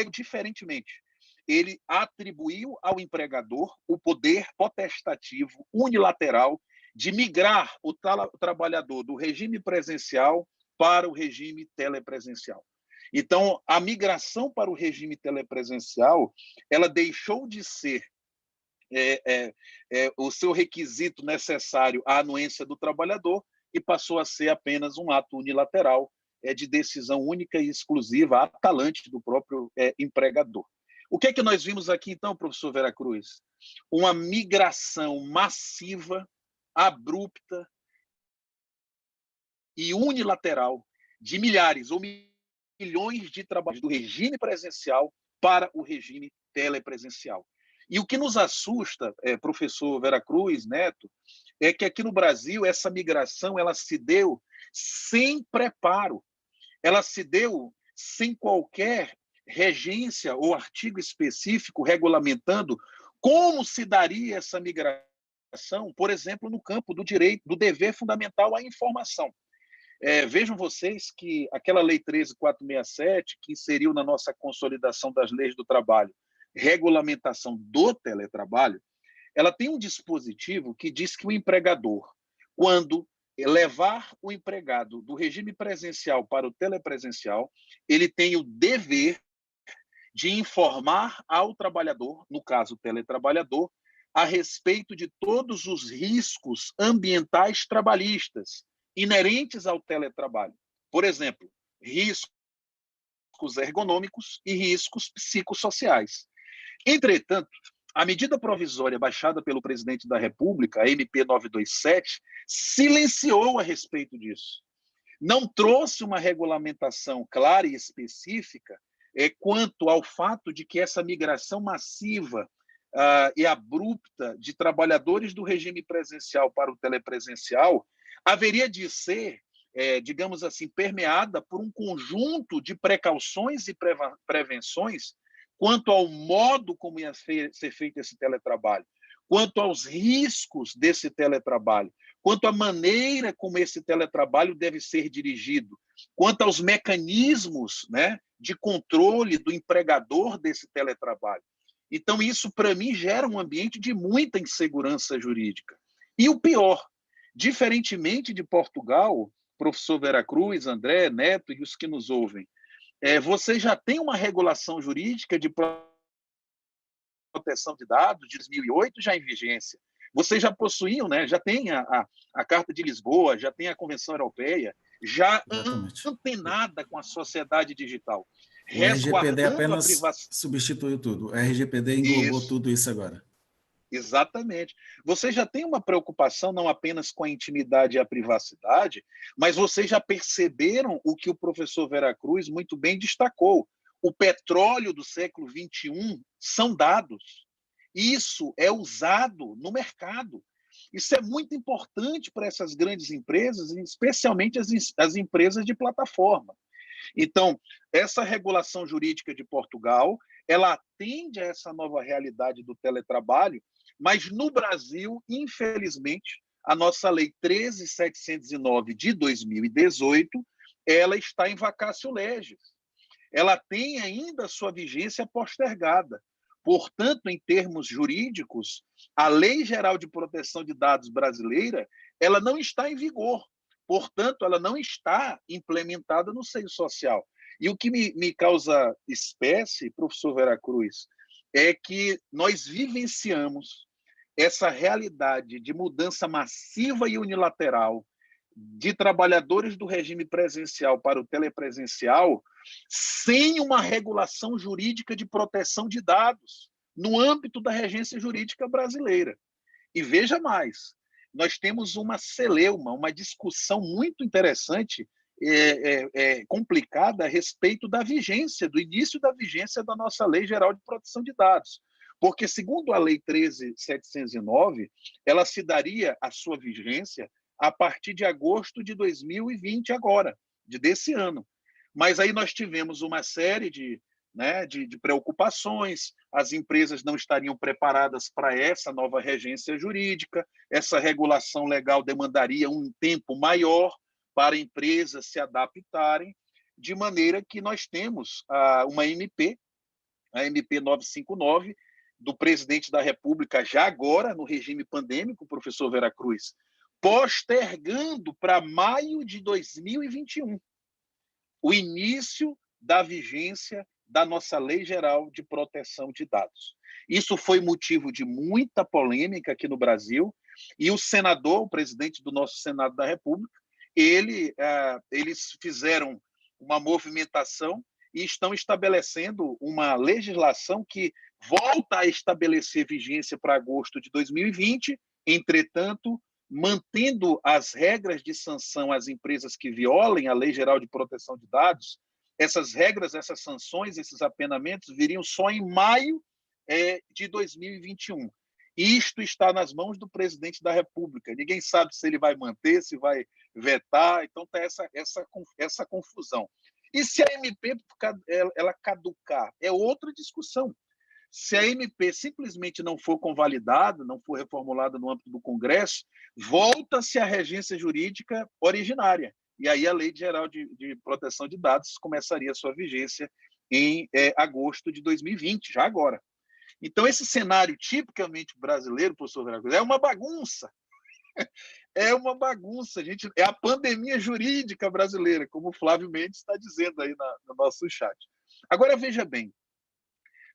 diferentemente, ele atribuiu ao empregador o poder potestativo unilateral de migrar o trabalhador do regime presencial para o regime telepresencial. Então, a migração para o regime telepresencial, ela deixou de ser o seu requisito necessário à anuência do trabalhador e passou a ser apenas um ato unilateral de decisão única e exclusiva, atalante do próprio empregador. O que é que nós vimos aqui, então, professor Veracruz? Uma migração massiva, abrupta e unilateral de milhares ou milhões de trabalhadores do regime presencial para o regime telepresencial. E o que nos assusta, professor Veracruz Neto, é que aqui no Brasil essa migração ela se deu sem preparo, ela se deu sem qualquer regência ou artigo específico regulamentando como se daria essa migração, por exemplo, no campo do direito, do dever fundamental à informação. Vejam vocês que aquela Lei 13.467, que inseriu na nossa consolidação das leis do trabalho regulamentação do teletrabalho, ela tem um dispositivo que diz que o empregador, quando levar o empregado do regime presencial para o telepresencial, ele tem o dever de informar ao trabalhador, no caso o teletrabalhador, a respeito de todos os riscos ambientais trabalhistas inerentes ao teletrabalho. Por exemplo, riscos ergonômicos e riscos psicossociais. Entretanto, a medida provisória baixada pelo presidente da República, a MP 927, silenciou a respeito disso. Não trouxe uma regulamentação clara e específica quanto ao fato de que essa migração massiva e abrupta de trabalhadores do regime presencial para o telepresencial haveria de ser, digamos assim, permeada por um conjunto de precauções e prevenções quanto ao modo como ia ser feito esse teletrabalho, quanto aos riscos desse teletrabalho, quanto à maneira como esse teletrabalho deve ser dirigido, quanto aos mecanismos, né, de controle do empregador desse teletrabalho. Então, isso, para mim, gera um ambiente de muita insegurança jurídica. E o pior, diferentemente de Portugal, professor Veracruz, André, Neto e os que nos ouvem, você já tem uma regulação jurídica de proteção de dados de 2008 já em vigência. Vocês já possuíam, né? Já tem a Carta de Lisboa, já tem a Convenção Europeia, já Exatamente. antenada com a sociedade digital. O RGPD Resguardando a apenas privacidade. substituiu tudo. O RGPD englobou tudo isso agora. Exatamente. Você já tem uma preocupação não apenas com a intimidade e a privacidade, mas vocês já perceberam o que o professor Veracruz muito bem destacou. O petróleo do século XXI são dados. Isso é usado no mercado. Isso é muito importante para essas grandes empresas, especialmente as empresas de plataforma. Então, essa regulação jurídica de Portugal, ela atende a essa nova realidade do teletrabalho, mas no Brasil, infelizmente, a nossa Lei 13.709 de 2018, ela está em vacatio legis. Ela tem ainda sua vigência postergada. Portanto, em termos jurídicos, a Lei Geral de Proteção de Dados brasileira, ela não está em vigor. Portanto, ela não está implementada no seio social. E o que me causa espécie, professor Veracruz, é que nós vivenciamos essa realidade de mudança massiva e unilateral de trabalhadores do regime presencial para o telepresencial sem uma regulação jurídica de proteção de dados no âmbito da regência jurídica brasileira. E veja mais, nós temos uma celeuma, uma discussão muito interessante, complicada a respeito da vigência, do início da vigência da nossa Lei Geral de Proteção de Dados. Porque, segundo a Lei 13.709, ela se daria a sua vigência a partir de agosto de 2020, agora, desse ano. Mas aí nós tivemos uma série de preocupações, as empresas não estariam preparadas para essa nova regência jurídica, essa regulação legal demandaria um tempo maior para empresas se adaptarem, de maneira que nós temos uma MP, a MP 959, do presidente da República, já agora no regime pandêmico, professor Veracruz, postergando para maio de 2021 o início da vigência da nossa Lei Geral de Proteção de Dados. Isso foi motivo de muita polêmica aqui no Brasil, e o senador, o presidente do nosso Senado da República, eles fizeram uma movimentação e estão estabelecendo uma legislação que volta a estabelecer vigência para agosto de 2020, entretanto, mantendo as regras de sanção às empresas que violem a Lei Geral de Proteção de Dados. Essas regras, essas sanções, esses apenamentos viriam só em maio de 2021. Isto está nas mãos do presidente da República. Ninguém sabe se ele vai manter, se vai vetar. Então, está essa confusão. E se a MP ela caducar? É outra discussão. Se a MP simplesmente não for convalidada, não for reformulada no âmbito do Congresso, volta-se à regência jurídica originária. E aí a Lei Geral de Proteção de Dados começaria a sua vigência em agosto de 2020, já agora. Então, esse cenário tipicamente brasileiro, professor Vera Cruz, é uma bagunça. É uma bagunça, gente. É a pandemia jurídica brasileira, como o Flávio Mendes está dizendo aí no nosso chat. Agora, veja bem,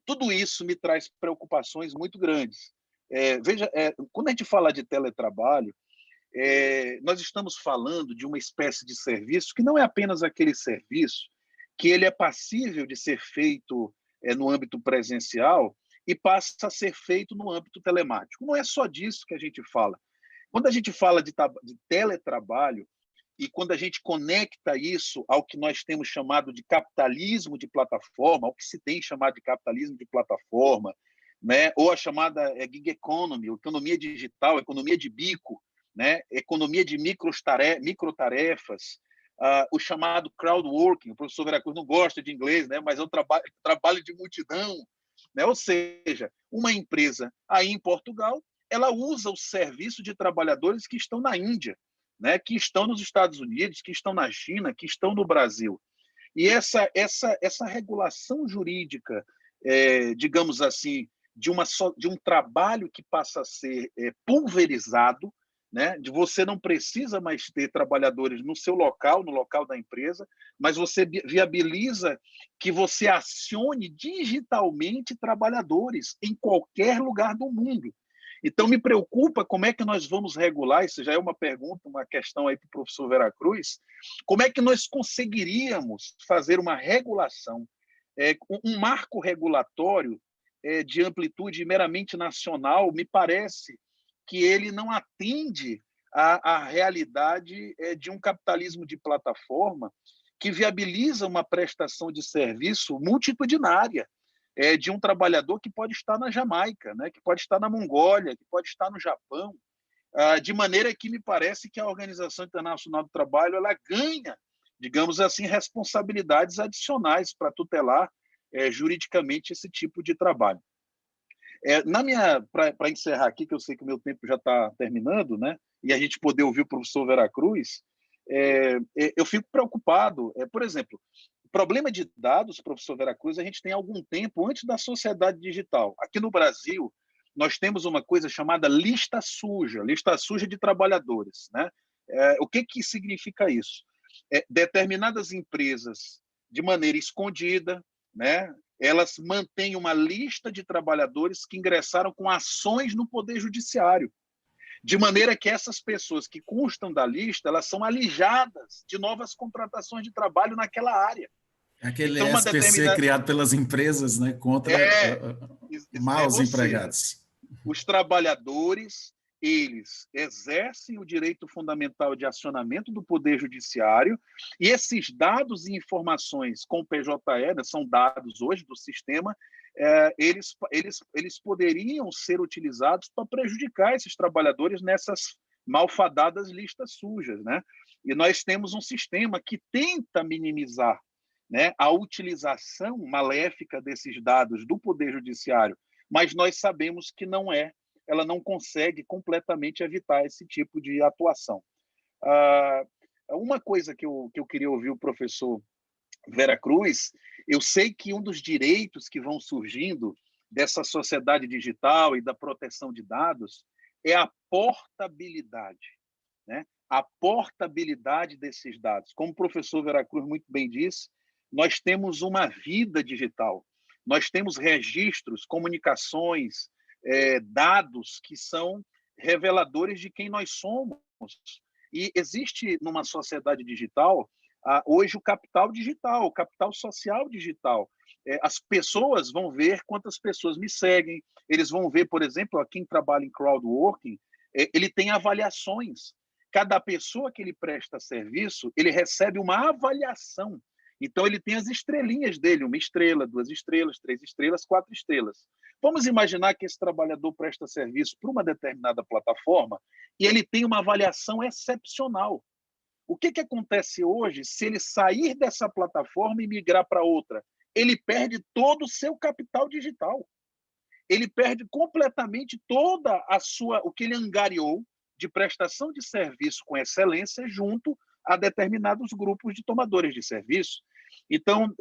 tudo isso me traz preocupações muito grandes. Quando a gente fala de teletrabalho, nós estamos falando de uma espécie de serviço que não é apenas aquele serviço que ele é passível de ser feito no âmbito presencial e passa a ser feito no âmbito telemático. Não é só disso que a gente fala. Quando a gente fala de teletrabalho e quando a gente conecta isso ao que nós temos chamado de capitalismo de plataforma, ao que se tem chamado de capitalismo de plataforma, né? Ou a chamada gig economy, economia digital, economia de bico, né? Economia de microtarefas, o chamado crowdworking. O professor Vera Cruz não gosta de inglês, né? Mas é um trabalho de multidão, né? Ou seja, uma empresa aí em Portugal, ela usa o serviço de trabalhadores que estão na Índia, né? Que estão nos Estados Unidos, que estão na China, que estão no Brasil. E essa regulação jurídica, digamos assim, de um trabalho que passa a ser pulverizado, né? De você não precisa mais ter trabalhadores no seu local, no local da empresa, mas você viabiliza que você acione digitalmente trabalhadores em qualquer lugar do mundo. Então, me preocupa como é que nós vamos regular, isso já é uma pergunta, uma questão aí para o professor Vera Cruz, como é que nós conseguiríamos fazer uma regulação, um marco regulatório de amplitude meramente nacional, me parece que ele não atende à realidade de um capitalismo de plataforma que viabiliza uma prestação de serviço multitudinária, de um trabalhador que pode estar na Jamaica, né, que pode estar na Mongólia, que pode estar no Japão, de maneira que me parece que a Organização Internacional do Trabalho ela ganha, digamos assim, responsabilidades adicionais para tutelar juridicamente esse tipo de trabalho. Para encerrar aqui, que eu sei que o meu tempo já está terminando, né, e a gente poder ouvir o professor Vera Cruz, eu fico preocupado. Por exemplo, problema de dados, professor Vera Cruz, a gente tem há algum tempo antes da sociedade digital. Aqui no Brasil, nós temos uma coisa chamada lista suja de trabalhadores, né? O que significa isso? Determinadas empresas, de maneira escondida, né? Elas mantêm uma lista de trabalhadores que ingressaram com ações no Poder Judiciário, de maneira que essas pessoas que constam da lista, elas são alijadas de novas contratações de trabalho naquela área. Aquele então, SPC criado pelas empresas, né, contra maus empregados. Os trabalhadores, eles exercem o direito fundamental de acionamento do Poder Judiciário e esses dados e informações com o PJE, né, são dados hoje do sistema, eles poderiam ser utilizados para prejudicar esses trabalhadores nessas malfadadas listas sujas, né? E nós temos um sistema que tenta minimizar, né, a utilização maléfica desses dados do Poder Judiciário, mas nós sabemos que ela não consegue completamente evitar esse tipo de atuação. Uma coisa que eu queria ouvir o professor Vera Cruz, eu sei que um dos direitos que vão surgindo dessa sociedade digital e da proteção de dados é a portabilidade, né? A portabilidade desses dados. Como o professor Vera Cruz muito bem disse, nós temos uma vida digital, nós temos registros, comunicações, dados que são reveladores de quem nós somos. E existe numa sociedade digital hoje o capital digital, o capital social digital. As pessoas vão ver quantas pessoas me seguem, eles vão ver, por exemplo, quem trabalha em crowdworking, ele tem avaliações. Cada pessoa que ele presta serviço, ele recebe uma avaliação. Então, ele tem as estrelinhas dele, 1 estrela, 2 estrelas, 3 estrelas, 4 estrelas. Vamos imaginar que esse trabalhador presta serviço para uma determinada plataforma e ele tem uma avaliação excepcional. O que acontece hoje se ele sair dessa plataforma e migrar para outra? Ele perde todo o seu capital digital. Ele perde completamente o que ele angariou de prestação de serviço com excelência junto a determinados grupos de tomadores de serviço. Então,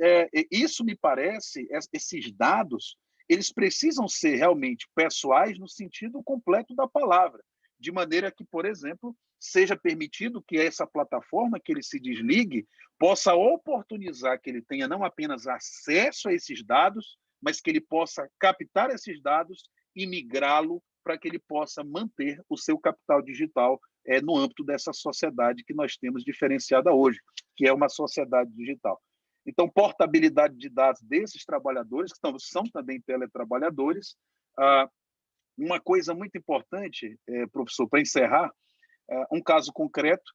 isso me parece, esses dados, eles precisam ser realmente pessoais no sentido completo da palavra, de maneira que, por exemplo, seja permitido que essa plataforma que ele se desligue possa oportunizar que ele tenha não apenas acesso a esses dados, mas que ele possa captar esses dados e migrá-lo para que ele possa manter o seu capital digital no âmbito dessa sociedade que nós temos diferenciada hoje, que é uma sociedade digital. Então, portabilidade de dados desses trabalhadores, que são também teletrabalhadores. Uma coisa muito importante, professor, para encerrar, um caso concreto,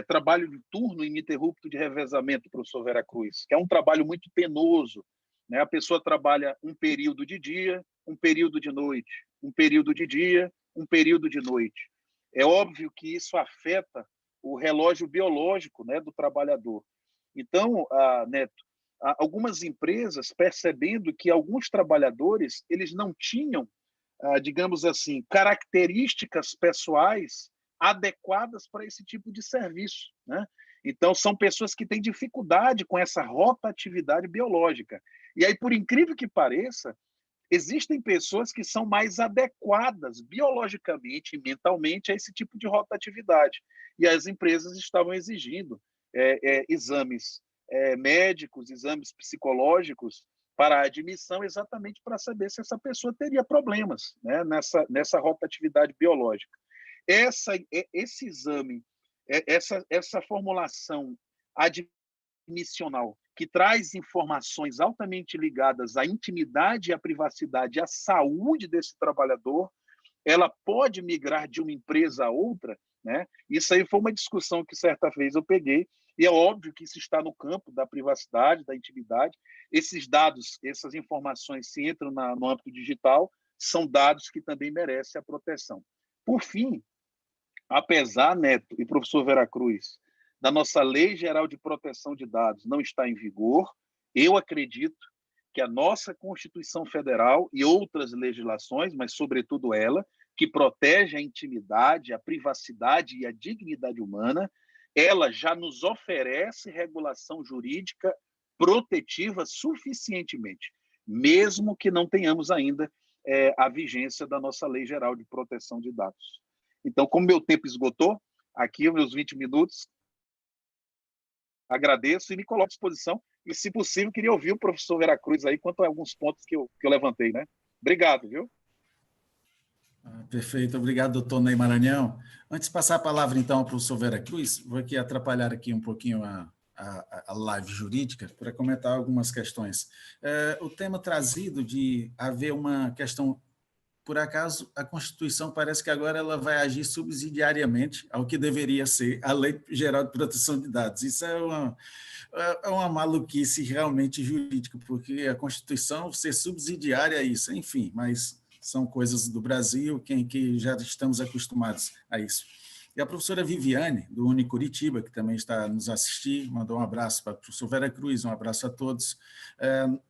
trabalho de turno ininterrupto de revezamento, professor Vera Cruz, que é um trabalho muito penoso, né? A pessoa trabalha um período de dia, um período de noite, um período de dia, um período de noite. É óbvio que isso afeta o relógio biológico, né, do trabalhador. Então, Neto, algumas empresas, percebendo que alguns trabalhadores eles não tinham, digamos assim, características pessoais adequadas para esse tipo de serviço, né? Então, são pessoas que têm dificuldade com essa rotatividade biológica. E aí, por incrível que pareça, existem pessoas que são mais adequadas biologicamente e mentalmente a esse tipo de rotatividade. E as empresas estavam exigindo exames médicos, exames psicológicos para a admissão, exatamente para saber se essa pessoa teria problemas, né, nessa rotatividade biológica. Esse exame, essa formulação admissional, que traz informações altamente ligadas à intimidade, à privacidade, à saúde desse trabalhador, ela pode migrar de uma empresa a outra, né? Isso aí foi uma discussão que certa vez eu peguei, e é óbvio que isso está no campo da privacidade, da intimidade. Esses dados, essas informações, se entram no âmbito digital, são dados que também merecem a proteção. Por fim, apesar, Neto e professor Vera Cruz, da nossa Lei Geral de Proteção de Dados não estar em vigor, eu acredito que a nossa Constituição Federal e outras legislações, mas sobretudo ela, que protege a intimidade, a privacidade e a dignidade humana, ela já nos oferece regulação jurídica protetiva suficientemente, mesmo que não tenhamos ainda a vigência da nossa Lei Geral de Proteção de Dados. Então, como meu tempo esgotou, aqui os meus 20 minutos, agradeço e me coloco à disposição. E, se possível, queria ouvir o professor Vera Cruz aí quanto a alguns pontos que eu levantei, né? Obrigado, viu? Perfeito, obrigado, doutor Ney Maranhão. Antes de passar a palavra, então, ao professor Vera Cruz, vou aqui atrapalhar aqui um pouquinho a live jurídica para comentar algumas questões. O tema trazido de haver uma questão, por acaso, a Constituição parece que agora ela vai agir subsidiariamente ao que deveria ser a Lei Geral de Proteção de Dados. Isso é uma maluquice realmente jurídica, porque a Constituição ser subsidiária a isso, enfim, mas são coisas do Brasil, que já estamos acostumados a isso. E a professora Viviane, do Unicuritiba, que também está a nos assistir, mandou um abraço para o professor Vera Cruz, um abraço a todos.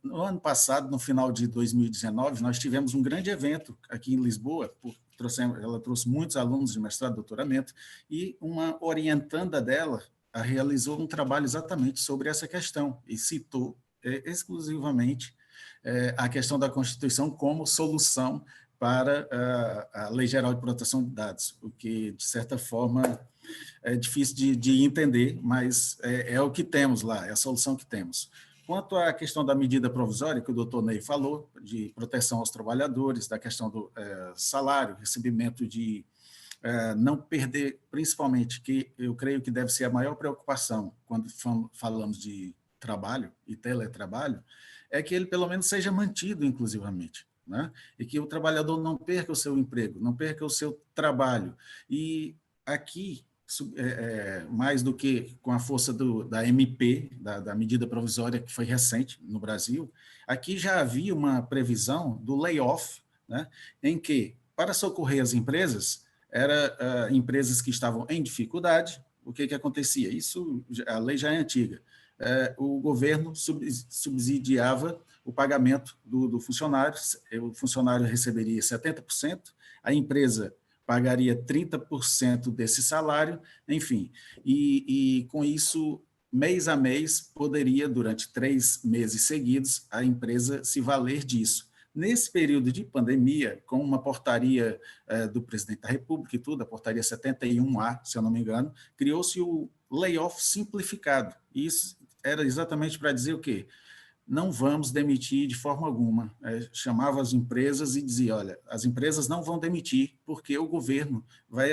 No ano passado, no final de 2019, nós tivemos um grande evento aqui em Lisboa, ela trouxe muitos alunos de mestrado e doutoramento, e uma orientanda dela realizou um trabalho exatamente sobre essa questão, e citou exclusivamente a questão da Constituição como solução para a Lei Geral de Proteção de Dados, o que, de certa forma, é difícil de entender, mas é o que temos lá, é a solução que temos. Quanto à questão da medida provisória, que o doutor Ney falou, de proteção aos trabalhadores, da questão do salário, recebimento de não perder, principalmente, que eu creio que deve ser a maior preocupação quando falamos de trabalho e teletrabalho, é que ele pelo menos seja mantido inclusivamente, né? E que o trabalhador não perca o seu emprego, não perca o seu trabalho. E aqui, mais do que com a força da MP, da medida provisória que foi recente no Brasil, aqui já havia uma previsão do layoff, né? Em que, para socorrer as empresas, empresas que estavam em dificuldade, o que acontecia? Isso, a lei já é antiga. O governo subsidiava o pagamento do funcionário, o funcionário receberia 70%, a empresa pagaria 30% desse salário, enfim, e com isso mês a mês, poderia, durante 3 meses seguidos, a empresa se valer disso. Nesse período de pandemia, com uma portaria do presidente da República e tudo, a portaria 71A, se eu não me engano, criou-se o layoff simplificado. Isso era exatamente para dizer o quê? Não vamos demitir de forma alguma. Chamava as empresas e dizia, olha, as empresas não vão demitir porque o governo vai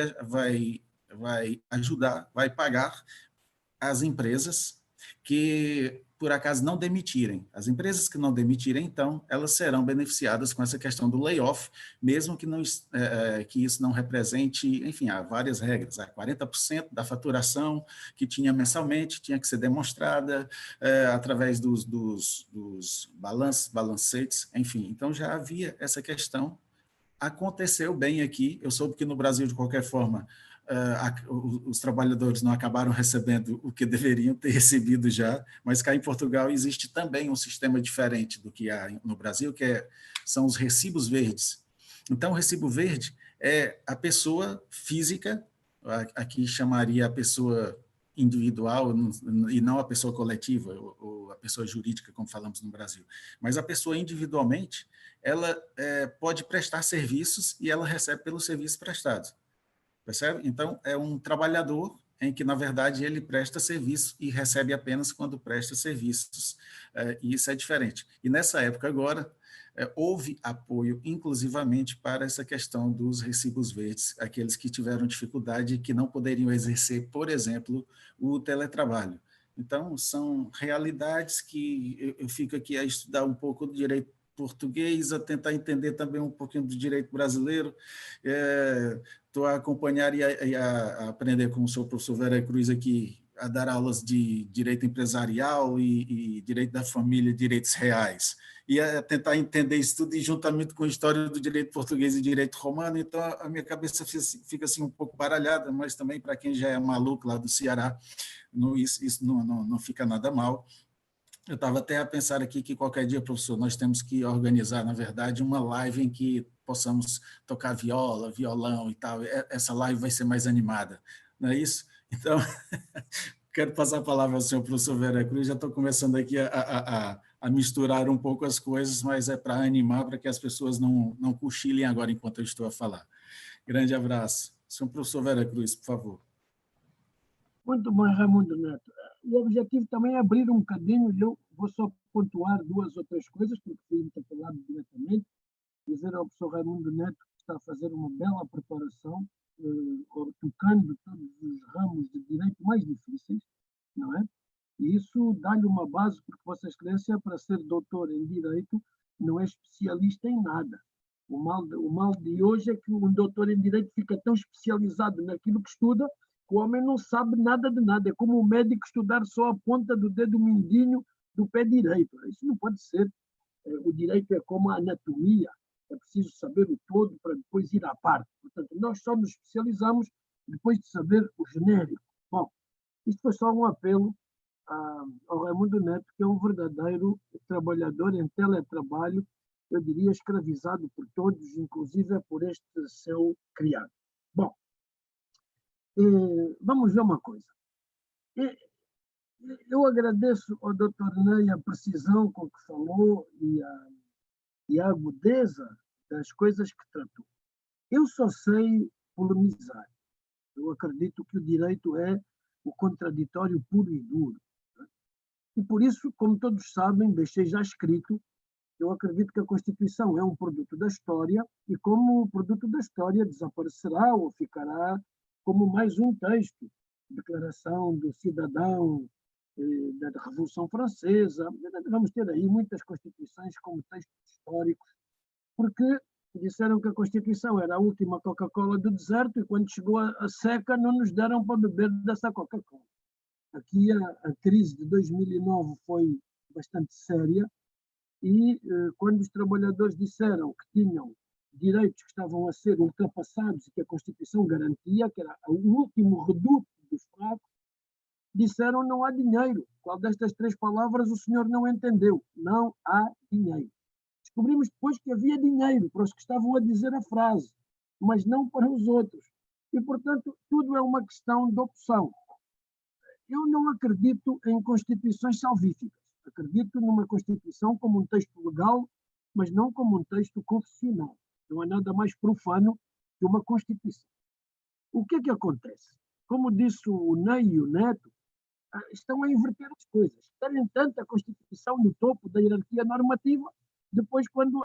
ajudar, vai pagar as empresas que, por acaso, não demitirem. As empresas que não demitirem, então, elas serão beneficiadas com essa questão do layoff, mesmo que, que isso não represente, enfim, há várias regras. Há 40% da faturação que tinha mensalmente, tinha que ser demonstrada através dos balancetes, enfim. Então, já havia essa questão. Aconteceu bem aqui, eu soube que no Brasil, de qualquer forma, os trabalhadores não acabaram recebendo o que deveriam ter recebido já, mas cá em Portugal existe também um sistema diferente do que há no Brasil, são os recibos verdes. Então, o recibo verde é a pessoa física, aqui chamaria a pessoa individual e não a pessoa coletiva ou a pessoa jurídica, como falamos no Brasil, mas a pessoa individualmente, ela pode prestar serviços e ela recebe pelos serviços prestados. Percebe? Então, é um trabalhador em que, na verdade, ele presta serviço e recebe apenas quando presta serviços. E isso é diferente. E nessa época agora, houve apoio, inclusivamente, para essa questão dos recibos verdes, aqueles que tiveram dificuldade e que não poderiam exercer, por exemplo, o teletrabalho. Então, são realidades que eu fico aqui a estudar um pouco do direito português, a tentar entender também um pouquinho do direito brasileiro. Estou a acompanhar e a aprender com o seu professor Vera Cruz aqui, a dar aulas de direito empresarial e direito da família, direitos reais, e a tentar entender isso tudo, e juntamente com a história do direito português e direito romano. Então, a minha cabeça fica assim um pouco baralhada, mas também para quem já é maluco lá do Ceará, isso não fica nada mal. Eu estava até a pensar aqui que qualquer dia, professor, nós temos que organizar, na verdade, uma live em que possamos tocar viola, violão e tal. Essa live vai ser mais animada, não é isso? Então, quero passar a palavra ao senhor professor Vera Cruz. Já estou começando aqui a misturar um pouco as coisas, mas é para animar, para que as pessoas não cochilem agora enquanto eu estou a falar. Grande abraço. Senhor professor Vera Cruz, por favor. Muito bom, Raimundo Neto. O objetivo também é abrir um bocadinho, e eu vou só pontuar 2 ou 3 coisas, porque fui interpelado diretamente, dizer ao professor Raimundo Neto que está a fazer uma bela preparação, tocando todos os ramos de direito mais difíceis, não é? E isso dá-lhe uma base, porque Vossa Excelência, para ser doutor em direito, não é especialista em nada. O mal de hoje é que um doutor em direito fica tão especializado naquilo que estuda, que o homem não sabe nada de nada. É como um médico estudar só a ponta do dedo mindinho do pé direito. Isso não pode ser. O direito é como a anatomia. É preciso saber o todo para depois ir à parte. Portanto, nós só nos especializamos depois de saber o genérico. Bom, isto foi só um apelo ao Raimundo Neto, que é um verdadeiro trabalhador em teletrabalho, eu diria escravizado por todos, inclusive por este seu criado. Bom, vamos ver uma coisa. Eu agradeço ao Dr. Ney a precisão com que falou e a agudeza das coisas que tratou. Eu só sei polemizar. Eu acredito que o direito é o contraditório puro e duro. E por isso, como todos sabem, deixei já escrito, eu acredito que a Constituição é um produto da história e, como produto da história, desaparecerá ou ficará como mais um texto, Declaração do Cidadão da Revolução Francesa. Vamos ter aí muitas constituições como textos históricos, porque disseram que a Constituição era a última Coca-Cola do deserto e, quando chegou a seca, não nos deram para beber dessa Coca-Cola. Aqui a crise de 2009 foi bastante séria e quando os trabalhadores disseram que tinham direitos que estavam a ser ultrapassados e que a Constituição garantia, que era o último reduto dos fracos, disseram não há dinheiro. Qual destas 3 palavras o senhor não entendeu? Não há dinheiro. Descobrimos depois que havia dinheiro para os que estavam a dizer a frase, mas não para os outros. E, portanto, tudo é uma questão de opção. Eu não acredito em constituições salvíficas. Acredito numa Constituição como um texto legal, mas não como um texto confessional. Não há nada mais profano que uma Constituição. O que é que acontece? Como disse o Ney e o Neto, estão a inverter as coisas. Querem tanto a Constituição no topo da hierarquia normativa, depois, quando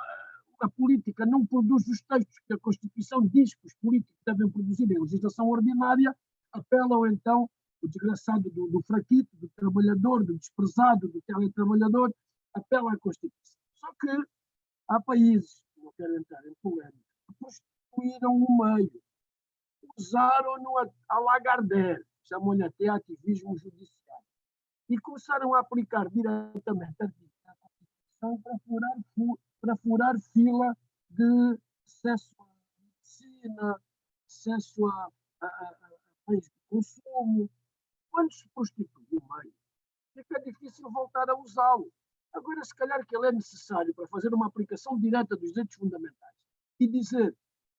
a política não produz os textos que a Constituição diz que os políticos devem produzir em legislação ordinária, apelam então o desgraçado do fraquito, do trabalhador, do desprezado, do teletrabalhador, apela à Constituição. Só que há países, não quero entrar em polêmica, que prostituíram o meio, usaram-no a Lagardère, chamam-lhe até ativismo judiciário, e começaram a aplicar diretamente a Constituição para furar fila de acesso à medicina, acesso a bens de consumo. Quando se prostitui o meio, fica difícil voltar a usá-lo. Agora, se calhar que ele é necessário para fazer uma aplicação direta dos direitos fundamentais e dizer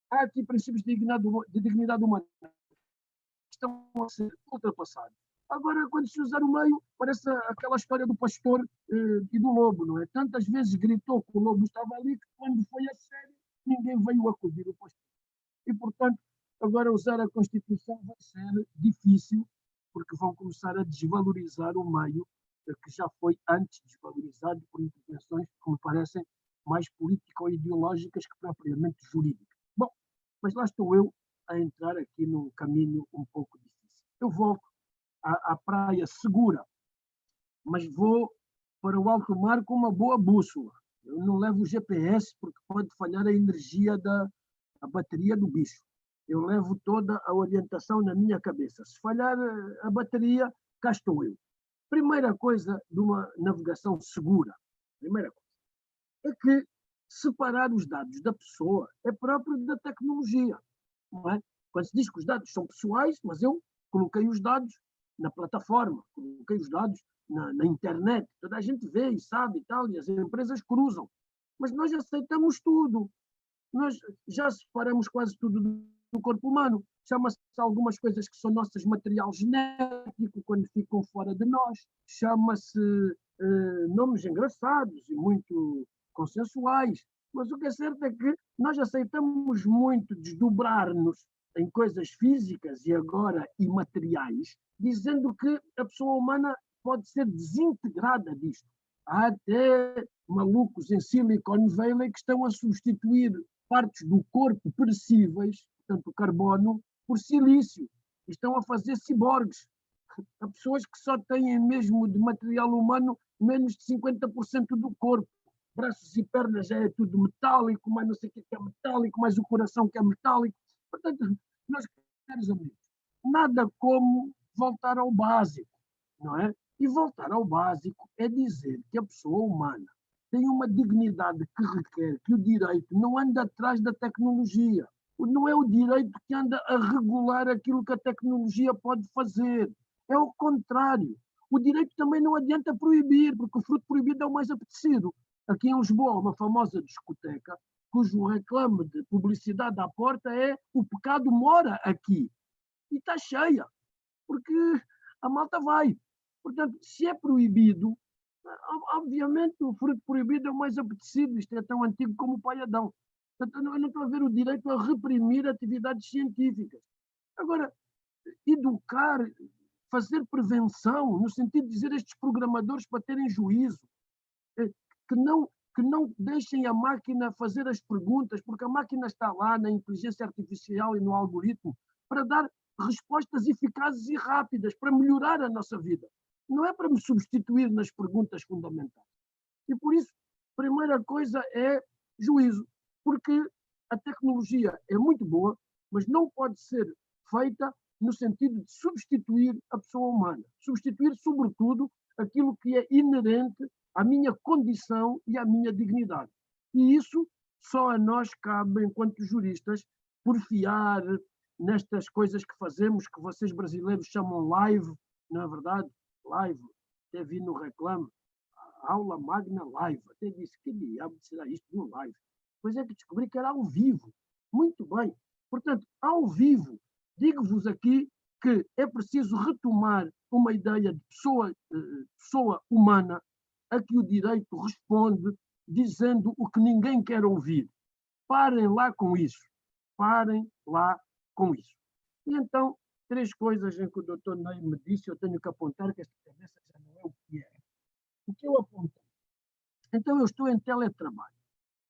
há aqui princípios de dignidade humana que estão a ser ultrapassados. Agora, quando se usar o meio, parece aquela história do pastor e do lobo, não é? Tantas vezes gritou que o lobo estava ali que quando foi a sério, ninguém veio acudir o pastor. E, portanto, agora usar a Constituição vai ser difícil, porque vão começar a desvalorizar o meio que já foi antes desvalorizado por intervenções que me parecem mais político-ideológicas que propriamente jurídicas. Bom, mas lá estou eu a entrar aqui num caminho um pouco difícil. Eu volto à praia segura, mas vou para o alto mar com uma boa bússola. Eu não levo o GPS porque pode falhar a energia da bateria do bicho. Eu levo toda a orientação na minha cabeça. Se falhar a bateria, cá estou eu. Primeira coisa de uma navegação segura, primeira coisa, é que separar os dados da pessoa é próprio da tecnologia. Não é? Quando se diz que os dados são pessoais, mas eu coloquei os dados na plataforma, coloquei os dados na internet, toda a gente vê e sabe e tal, e as empresas cruzam. Mas nós aceitamos tudo. Nós já separamos quase tudo do corpo humano. Chama-se algumas coisas que são nossas material genético, quando ficam fora de nós. Chama-se nomes engraçados e muito consensuais. Mas o que é certo é que nós aceitamos muito desdobrar-nos em coisas físicas e agora imateriais, dizendo que a pessoa humana pode ser desintegrada disto. Há até malucos em Silicon Valley que estão a substituir partes do corpo perecíveis, portanto o carbono, por silício. Estão a fazer ciborgues. Há pessoas que só têm mesmo de material humano menos de 50% do corpo. Braços e pernas já é tudo metálico, mas não sei o que é metálico, mas o coração que é metálico. Portanto, meus caros amigos, nada como voltar ao básico, não é? E voltar ao básico é dizer que a pessoa humana tem uma dignidade que requer que o direito não ande atrás da tecnologia. Não é o direito que anda a regular aquilo que a tecnologia pode fazer. É o contrário. O direito também não adianta proibir, porque o fruto proibido é o mais apetecido. Aqui em Lisboa, uma famosa discoteca, cujo reclame de publicidade à porta é o pecado mora aqui. E está cheia, porque a malta vai. Portanto, se é proibido, obviamente o fruto proibido é o mais apetecido. Isto é tão antigo como o pai Adão. Portanto, eu não estou a ver o direito a reprimir atividades científicas. Agora, educar, fazer prevenção, no sentido de dizer a estes programadores para terem juízo, que não deixem a máquina fazer as perguntas, porque a máquina está lá na inteligência artificial e no algoritmo para dar respostas eficazes e rápidas, para melhorar a nossa vida. Não é para me substituir nas perguntas fundamentais. E por isso, a primeira coisa é juízo, porque a tecnologia é muito boa, mas não pode ser feita no sentido de substituir a pessoa humana. Substituir, sobretudo, aquilo que é inerente à minha condição e à minha dignidade. E isso só a nós cabe, enquanto juristas, porfiar nestas coisas que fazemos, que vocês brasileiros chamam live, não é verdade? Live, até vi no reclame, aula magna live, até disse, que diabo será isto de um live? Pois é que descobri que era ao vivo. Muito bem. Portanto, ao vivo, digo-vos aqui que é preciso retomar uma ideia de pessoa humana a que o direito responde dizendo o que ninguém quer ouvir. Parem lá com isso. Parem lá com isso. E então, 3 coisas em que o Dr. Ney me disse, eu tenho que apontar que esta cabeça já não é o que era. O que eu apontei? Então, eu estou em teletrabalho.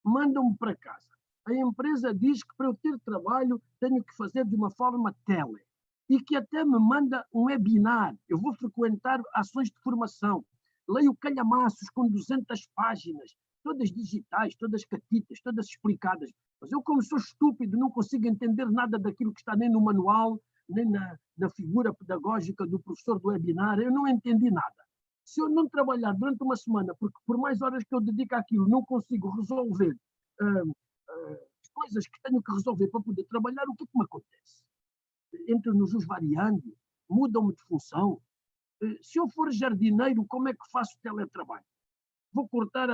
Mandam-me para casa. A empresa diz que para eu ter trabalho tenho que fazer de uma forma tele. E que até me manda um webinar. Eu vou frequentar ações de formação. Leio calhamaços com 200 páginas, todas digitais, todas catitas, todas explicadas. Mas eu, como sou estúpido, não consigo entender nada daquilo que está nem no manual, nem na figura pedagógica do professor do webinar. Eu não entendi nada. Se eu não trabalhar durante uma semana, porque por mais horas que eu dedico àquilo, não consigo resolver as coisas que tenho que resolver para poder trabalhar, o que é que me acontece? Entro no jus variando, mudam-me de função. Se eu for jardineiro, como é que faço teletrabalho? Vou cortar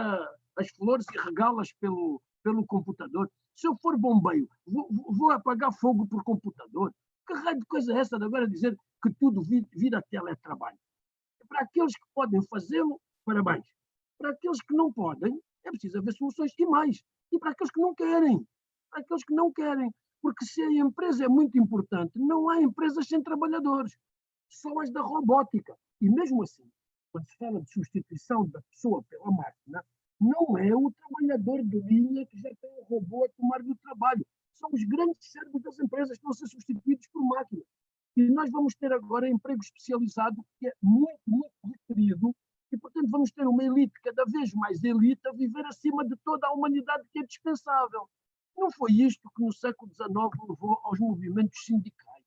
as flores e regá-las pelo computador. Se eu for bombeiro, vou apagar fogo por computador. Que raio de coisa é essa de agora dizer que tudo vira teletrabalho? Para aqueles que podem fazê-lo, parabéns. Para aqueles que não podem, é preciso haver soluções e mais. E para aqueles que não querem. Para aqueles que não querem. Porque se a empresa é muito importante, não há empresas sem trabalhadores. Só as da robótica. E mesmo assim, quando se fala de substituição da pessoa pela máquina, não é o trabalhador de linha que já tem o robô a tomar-lhe o trabalho. São os grandes cérebros das empresas que vão ser substituídos por máquinas. E nós vamos ter agora emprego especializado que é muito, muito requerido e, portanto, vamos ter uma elite cada vez mais elite a viver acima de toda a humanidade que é dispensável. Não foi isto que no século XIX levou aos movimentos sindicais.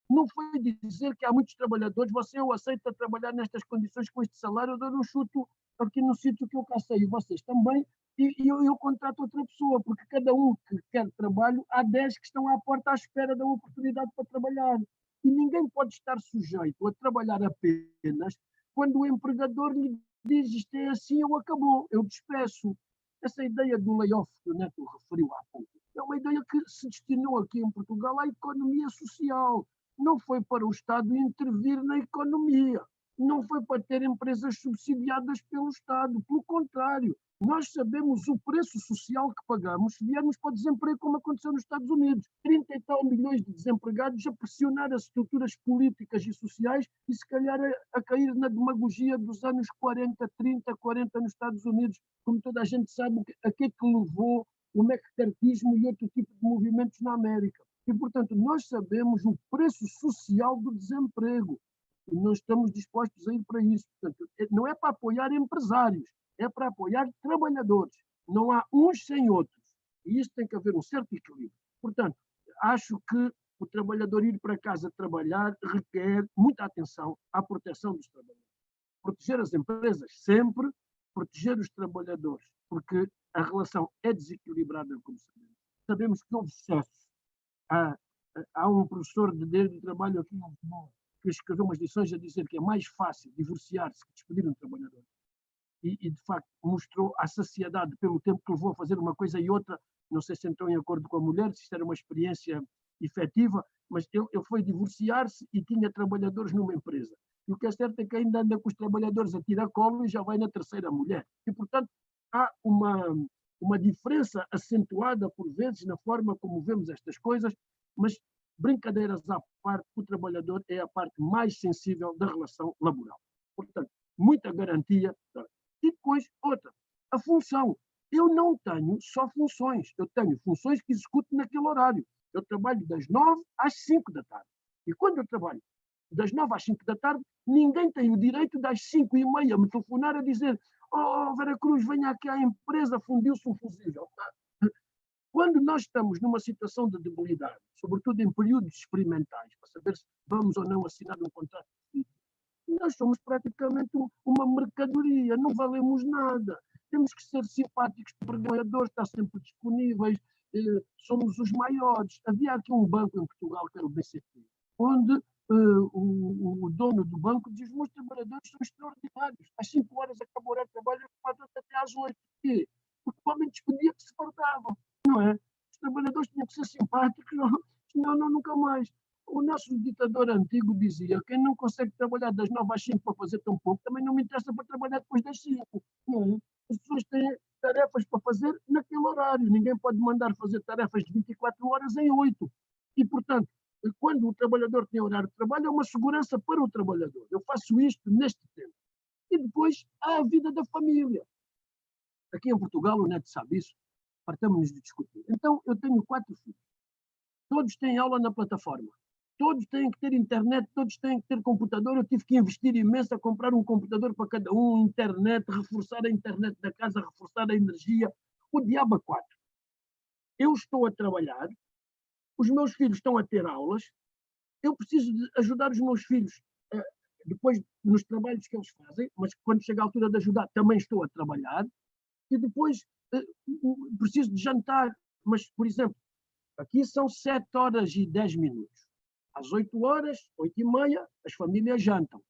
Não foi dizer que há muitos trabalhadores, você ou aceita trabalhar nestas condições com este salário, eu dou um chuto aqui no sítio que eu cá sei, e vocês também, e eu contrato outra pessoa, porque cada um que quer trabalho, há 10 que estão à porta à espera da oportunidade para trabalhar. E ninguém pode estar sujeito a trabalhar apenas quando o empregador lhe diz isto é assim ou acabou, eu despeço. Essa ideia do layoff que o Neto referiu há pouco é uma ideia que se destinou aqui em Portugal à economia social. Não foi para o Estado intervir na economia. Não foi para ter empresas subsidiadas pelo Estado. Pelo contrário, nós sabemos o preço social que pagamos se viermos para o desemprego, como aconteceu nos Estados Unidos. 30 e tal milhões de desempregados a pressionar as estruturas políticas e sociais e se calhar a cair na demagogia dos anos 40, 30, 40 nos Estados Unidos. Como toda a gente sabe, a que é que levou o McCarthyismo e outro tipo de movimentos na América. E, portanto, nós sabemos o preço social do desemprego. E não estamos dispostos a ir para isso. Portanto, não é para apoiar empresários, é para apoiar trabalhadores. Não há uns sem outros. E isso tem que haver um certo equilíbrio. Portanto, acho que o trabalhador ir para casa trabalhar requer muita atenção à proteção dos trabalhadores. Proteger as empresas sempre, proteger os trabalhadores, porque a relação é desequilibrada, como sabemos. Sabemos que houve excessos. Há um professor de direito do trabalho aqui em Lisboa que escreveu umas lições a dizer que é mais fácil divorciar-se que despedir um trabalhador. E, de facto, mostrou a saciedade pelo tempo que levou a fazer uma coisa e outra. Não sei se entrou em acordo com a mulher, se isto era uma experiência efetiva, mas ele foi divorciar-se e tinha trabalhadores numa empresa. E o que é certo é que ainda anda com os trabalhadores a tiracolo e já vai na terceira mulher. E, portanto, há uma diferença acentuada, por vezes, na forma como vemos estas coisas, mas, brincadeiras à parte, o trabalhador é a parte mais sensível da relação laboral. Portanto, muita garantia. E depois, outra, a função. Eu não tenho só funções, eu tenho funções que executo naquele horário. Eu trabalho das 9 às 5 da tarde. E quando eu trabalho das 9 às 5 da tarde, ninguém tem o direito das 5h30 me telefonar a dizer: oh, Vera Cruz, venha aqui à empresa, fundiu-se um fusível. Quando nós estamos numa situação de debilidade, sobretudo em períodos experimentais, para saber se vamos ou não assinar um contrato, nós somos praticamente uma mercadoria, não valemos nada. Temos que ser simpáticos para o trabalhador, estar sempre disponíveis, somos os maiores. Havia aqui um banco em Portugal, que era o BCP, onde o dono do banco diz: os meus trabalhadores são extraordinários. Às 5 horas acabou o horário de trabalho, até às 8. Por quê? Porque o homem despedia que se fardavam, não é? Os trabalhadores tinham que ser simpáticos, senão nunca mais. O nosso ditador antigo dizia: quem não consegue trabalhar das 9 às 5 para fazer tão pouco, também não me interessa para trabalhar depois das 5. Não é? As pessoas têm tarefas para fazer naquele horário. Ninguém pode mandar fazer tarefas de 24 horas em 8. E, portanto, quando o trabalhador tem horário de trabalho, é uma segurança para o trabalhador. Eu faço isto neste tempo. E depois há a vida da família. Aqui em Portugal, o Neto sabe isso, partamos de discutir. Então, eu tenho 4 filhos. Todos têm aula na plataforma. Todos têm que ter internet, todos têm que ter computador. Eu tive que investir imenso a comprar um computador para cada um, internet, reforçar a internet da casa, reforçar a energia. O diabo a 4. Eu estou a trabalhar, os meus filhos estão a ter aulas, eu preciso de ajudar os meus filhos depois nos trabalhos que eles fazem, mas quando chega a altura de ajudar também estou a trabalhar, e depois preciso de jantar, mas, por exemplo, aqui são 7 horas e 10 minutos. Às 8 horas, 8 e meia, as famílias jantam.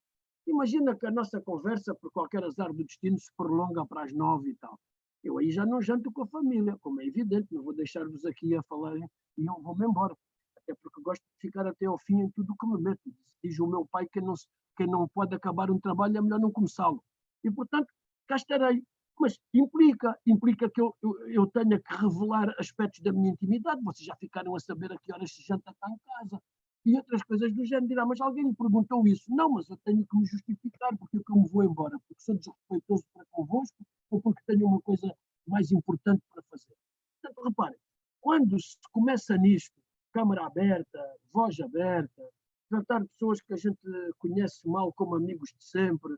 Imagina que a nossa conversa, por qualquer azar do destino, se prolonga para as 9 e tal. Eu aí já não janto com a família, como é evidente, não vou deixar-vos aqui a falarem e eu vou-me embora. Até porque gosto de ficar até ao fim em tudo o que me meto. Diz o meu pai que quem não pode acabar um trabalho é melhor não começá-lo. E, portanto, cá estarei. Mas implica que eu tenha que revelar aspectos da minha intimidade. Vocês já ficaram a saber a que horas se janta cá em casa. E outras coisas do género. Dirá, mas alguém me perguntou isso. Não, mas eu tenho que me justificar porque eu me vou embora. Porque sou desrespeitoso para convosco ou porque tenho uma coisa mais importante para fazer. Portanto, reparem, quando se começa nisto, câmara aberta, voz aberta, tratar pessoas que a gente conhece mal como amigos de sempre,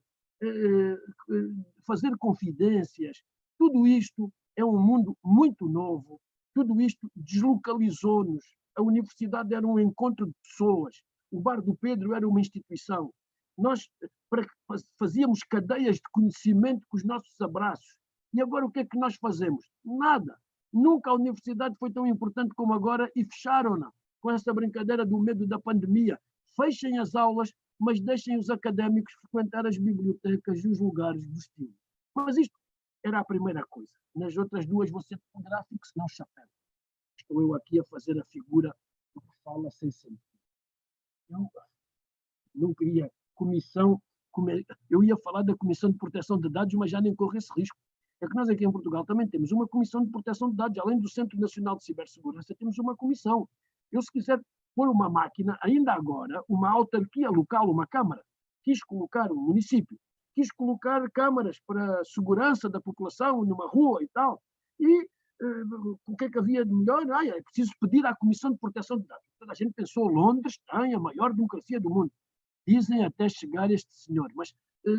fazer confidências, tudo isto é um mundo muito novo, tudo isto deslocalizou-nos. A universidade era um encontro de pessoas, o Bar do Pedro era uma instituição. Nós fazíamos cadeias de conhecimento com os nossos abraços. E agora o que é que nós fazemos? Nada. Nunca a universidade foi tão importante como agora e fecharam-na com essa brincadeira do medo da pandemia. Fechem as aulas, mas deixem os académicos frequentar as bibliotecas e os lugares do estilo. Mas isto era a primeira coisa. Nas outras duas vou ser gráfico, senão chapéu. Estou eu aqui a fazer a figura do que fala sem sentido. Eu não queria comissão, eu ia falar da Comissão de Proteção de Dados, mas já nem corro esse risco. É que nós aqui em Portugal também temos uma Comissão de Proteção de Dados, além do Centro Nacional de Cibersegurança, temos uma comissão. Eu, se quiser pôr uma máquina, ainda agora, uma autarquia local, uma Câmara, quis colocar, um município, quis colocar câmaras para segurança da população numa rua e tal, e o que é que havia de melhor? É preciso pedir à Comissão de Proteção de Dados. Toda a gente pensou, Londres tem a maior democracia do mundo. Dizem até chegar este senhor, mas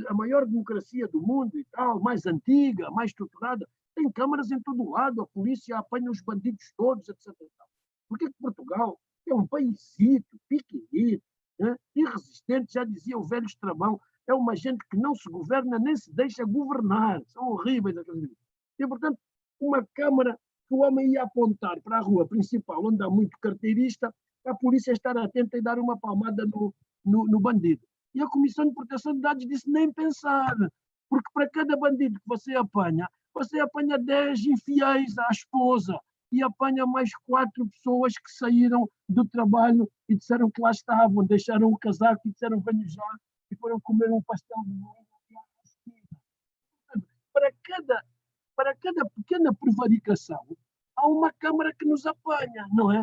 a maior democracia do mundo e tal, mais antiga, mais estruturada, tem câmaras em todo lado, a polícia apanha os bandidos todos, etc. Porque Portugal é um paísito, pequenito, né, irresistente, já dizia o velho Estrabão, é uma gente que não se governa nem se deixa governar, são horríveis aqueles livros. E, portanto, uma câmara que o homem ia apontar para a rua principal, onde há muito carteirista, a polícia estar atenta e dar uma palmada no bandido. E a Comissão de Proteção de Dados disse nem pensar, porque para cada bandido que você apanha 10 infiéis à esposa e apanha mais 4 pessoas que saíram do trabalho e disseram que lá estavam, deixaram o casaco e disseram venho já e foram comer um pastel de moinho. Para cada pequena prevaricação, há uma Câmara que nos apanha, não é?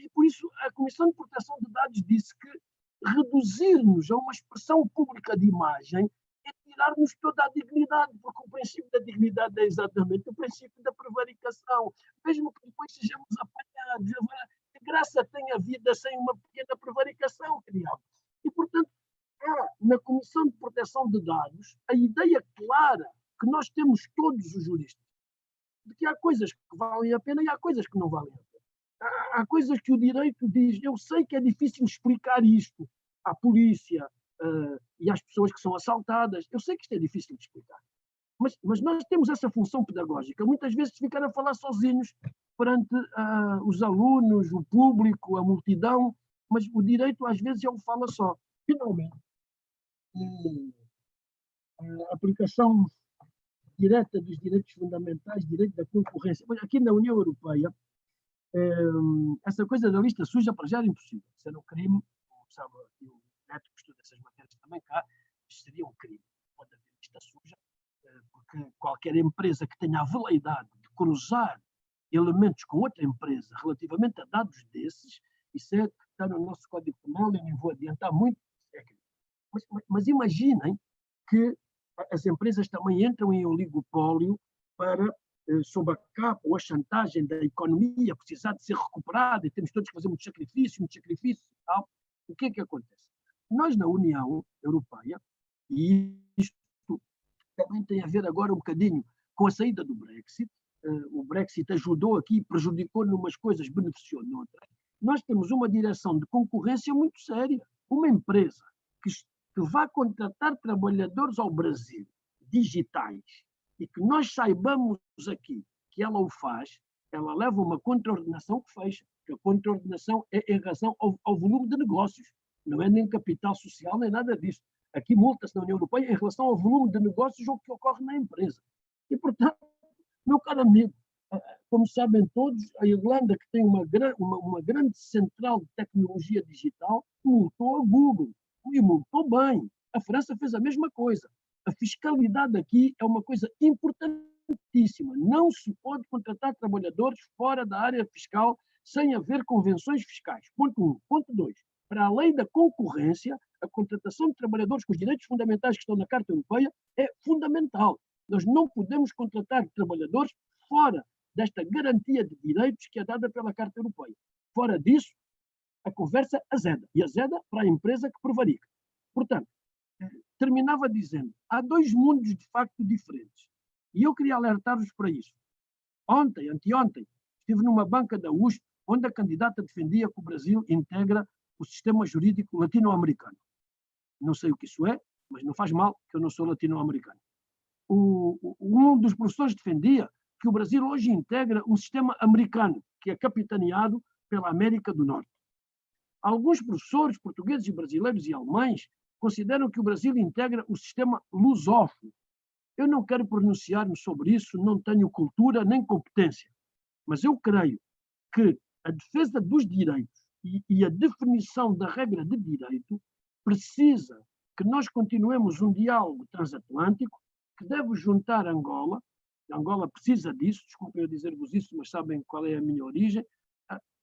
E por isso a Comissão de Proteção de Dados disse que reduzir-nos a uma expressão pública de imagem é tirar-nos toda a dignidade, porque o princípio da dignidade é exatamente o princípio da prevaricação. Mesmo que depois sejamos apanhados, que graça tem a vida sem uma pequena prevaricação, criado. E, portanto, há na Comissão de Proteção de Dados a ideia clara que nós temos todos os juristas, de que há coisas que valem a pena e há coisas que não valem a pena. Há coisas que o direito diz, eu sei que é difícil explicar isto à polícia e às pessoas que são assaltadas, eu sei que isto é difícil de explicar, mas nós temos essa função pedagógica, muitas vezes de ficar a falar sozinhos perante os alunos, o público, a multidão, mas o direito às vezes ele fala só. Finalmente, a aplicação direta dos direitos fundamentais, direito da concorrência. Aqui na União Europeia, essa coisa da lista suja para já era impossível. Isso era um crime, sabe, o Neto que estuda essas matérias também cá, seria um crime. Pode haver lista suja, porque qualquer empresa que tenha a veleidade de cruzar elementos com outra empresa relativamente a dados desses, isso é que está no nosso Código Penal, eu nem vou adiantar muito, mas imaginem que as empresas também entram em oligopólio para, sob a capa ou a chantagem da economia precisar de ser recuperada e temos todos que fazer muito sacrifício e tal. O que é que acontece? Nós, na União Europeia, e isto também tem a ver agora um bocadinho com a saída do Brexit, o Brexit ajudou aqui, prejudicou numas coisas, beneficiou noutras. Nós temos uma direção de concorrência muito séria. Uma empresa que vai contratar trabalhadores ao Brasil, digitais, e que nós saibamos aqui que ela o faz, ela leva uma contraordenação que fecha. Porque a contraordenação é em relação ao volume de negócios. Não é nem capital social, nem nada disso. Aqui multa-se na União Europeia em relação ao volume de negócios ou que ocorre na empresa. E, portanto, meu caro amigo, como sabem todos, a Irlanda, que tem uma grande central de tecnologia digital, multou a Google. E multou bem. A França fez a mesma coisa. A fiscalidade aqui é uma coisa importantíssima. Não se pode contratar trabalhadores fora da área fiscal sem haver convenções fiscais. Ponto 1. Ponto 2. Para além da concorrência, a contratação de trabalhadores com os direitos fundamentais que estão na Carta Europeia é fundamental. Nós não podemos contratar trabalhadores fora desta garantia de direitos que é dada pela Carta Europeia. Fora disso, a conversa azeda. E azeda para a empresa que prevarica. Portanto, terminava dizendo, há dois mundos de facto diferentes. E eu queria alertar-vos para isso. Anteontem, estive numa banca da USP, onde a candidata defendia que o Brasil integra o sistema jurídico latino-americano. Não sei o que isso é, mas não faz mal, que eu não sou latino-americano. Um dos professores defendia que o Brasil hoje integra um sistema americano, que é capitaneado pela América do Norte. Alguns professores portugueses, brasileiros e alemães consideram que o Brasil integra o sistema lusófono. Eu não quero pronunciar-me sobre isso, não tenho cultura nem competência, mas eu creio que a defesa dos direitos e a definição da regra de direito precisa que nós continuemos um diálogo transatlântico que deve juntar Angola. Angola precisa disso, desculpem eu dizer-vos isso, mas sabem qual é a minha origem.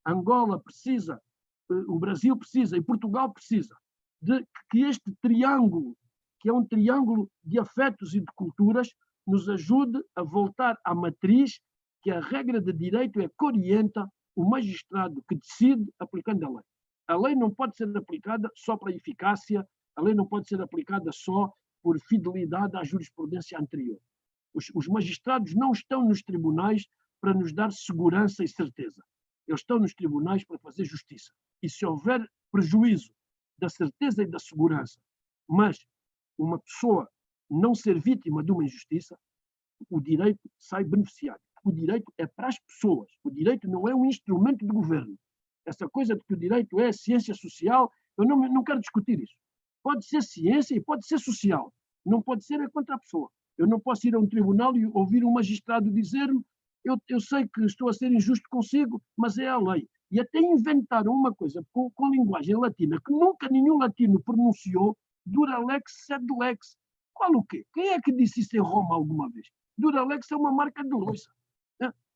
Angola precisa, o Brasil precisa e Portugal precisa de que este triângulo, que é um triângulo de afetos e de culturas, nos ajude a voltar à matriz, que a regra de direito é que orienta o magistrado que decide aplicando a lei. A lei não pode ser aplicada só para eficácia, a lei não pode ser aplicada só por fidelidade à jurisprudência anterior. Os magistrados não estão nos tribunais para nos dar segurança e certeza. Eles estão nos tribunais para fazer justiça. E se houver prejuízo da certeza e da segurança, mas uma pessoa não ser vítima de uma injustiça, o direito sai beneficiado. O direito é para as pessoas. O direito não é um instrumento de governo. Essa coisa de que o direito é ciência social, eu não quero discutir isso. Pode ser ciência e pode ser social. Não pode ser contra a pessoa. Eu não posso ir a um tribunal e ouvir um magistrado dizer-me eu sei que estou a ser injusto consigo, mas é a lei. E até inventaram uma coisa com linguagem latina que nunca nenhum latino pronunciou, dura lex sed lex. Qual o quê? Quem é que disse isso em Roma alguma vez? Dura lex é uma marca de louça.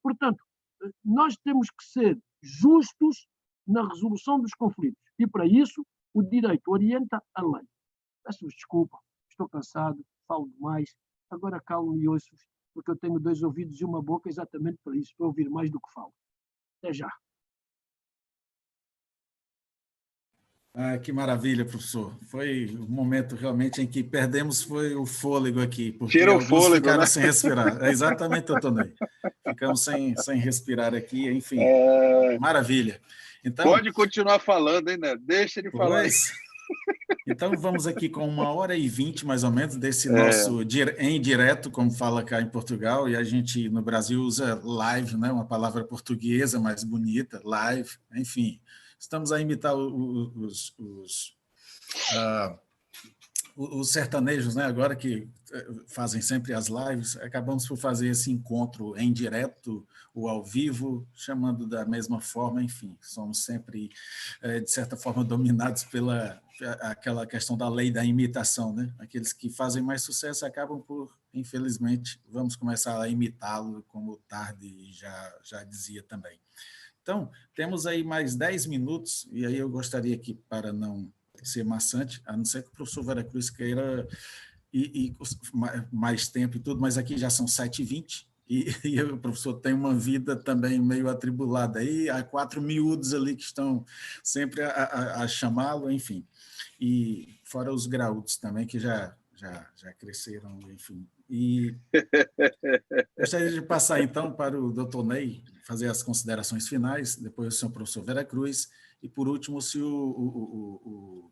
Portanto, nós temos que ser justos na resolução dos conflitos. E para isso, o direito orienta a lei. Peço-vos desculpa, estou cansado, falo demais. Agora calmo e ouço, porque eu tenho 2 ouvidos e uma boca exatamente para isso, para ouvir mais do que falo. Até já. Que maravilha, professor. Foi um momento realmente em que perdemos foi o fôlego aqui, porque Tira o alguns fôlego, ficaram né? sem respirar. É exatamente, Antonei. Ficamos sem respirar aqui, enfim. Maravilha. Então, pode continuar falando, hein, né? Deixa ele falar. Então, vamos aqui com 1h20, mais ou menos, desse nosso em direto, como fala cá em Portugal, e a gente, no Brasil, usa live, né? Uma palavra portuguesa mais bonita, live, enfim. Estamos a imitar os sertanejos, né, agora que fazem sempre as lives, acabamos por fazer esse encontro em direto ou ao vivo, chamando da mesma forma, enfim, somos sempre, de certa forma, dominados pela aquela questão da lei da imitação, né? Aqueles que fazem mais sucesso acabam por, infelizmente, vamos começar a imitá-lo, como o Tardi já dizia também. Então, temos aí mais 10 minutos, e aí eu gostaria que, para não ser maçante, a não ser que o professor Vera Cruz queira mais tempo e tudo, mas aqui já são 7h20, e o professor tem uma vida também meio atribulada, aí há 4 miúdos ali que estão sempre a chamá-lo, enfim, e fora os graúdos também, que já cresceram, enfim. E gostaria de passar, então, para o doutor Ney, fazer as considerações finais, depois o senhor professor Vera Cruz, e, por último, se o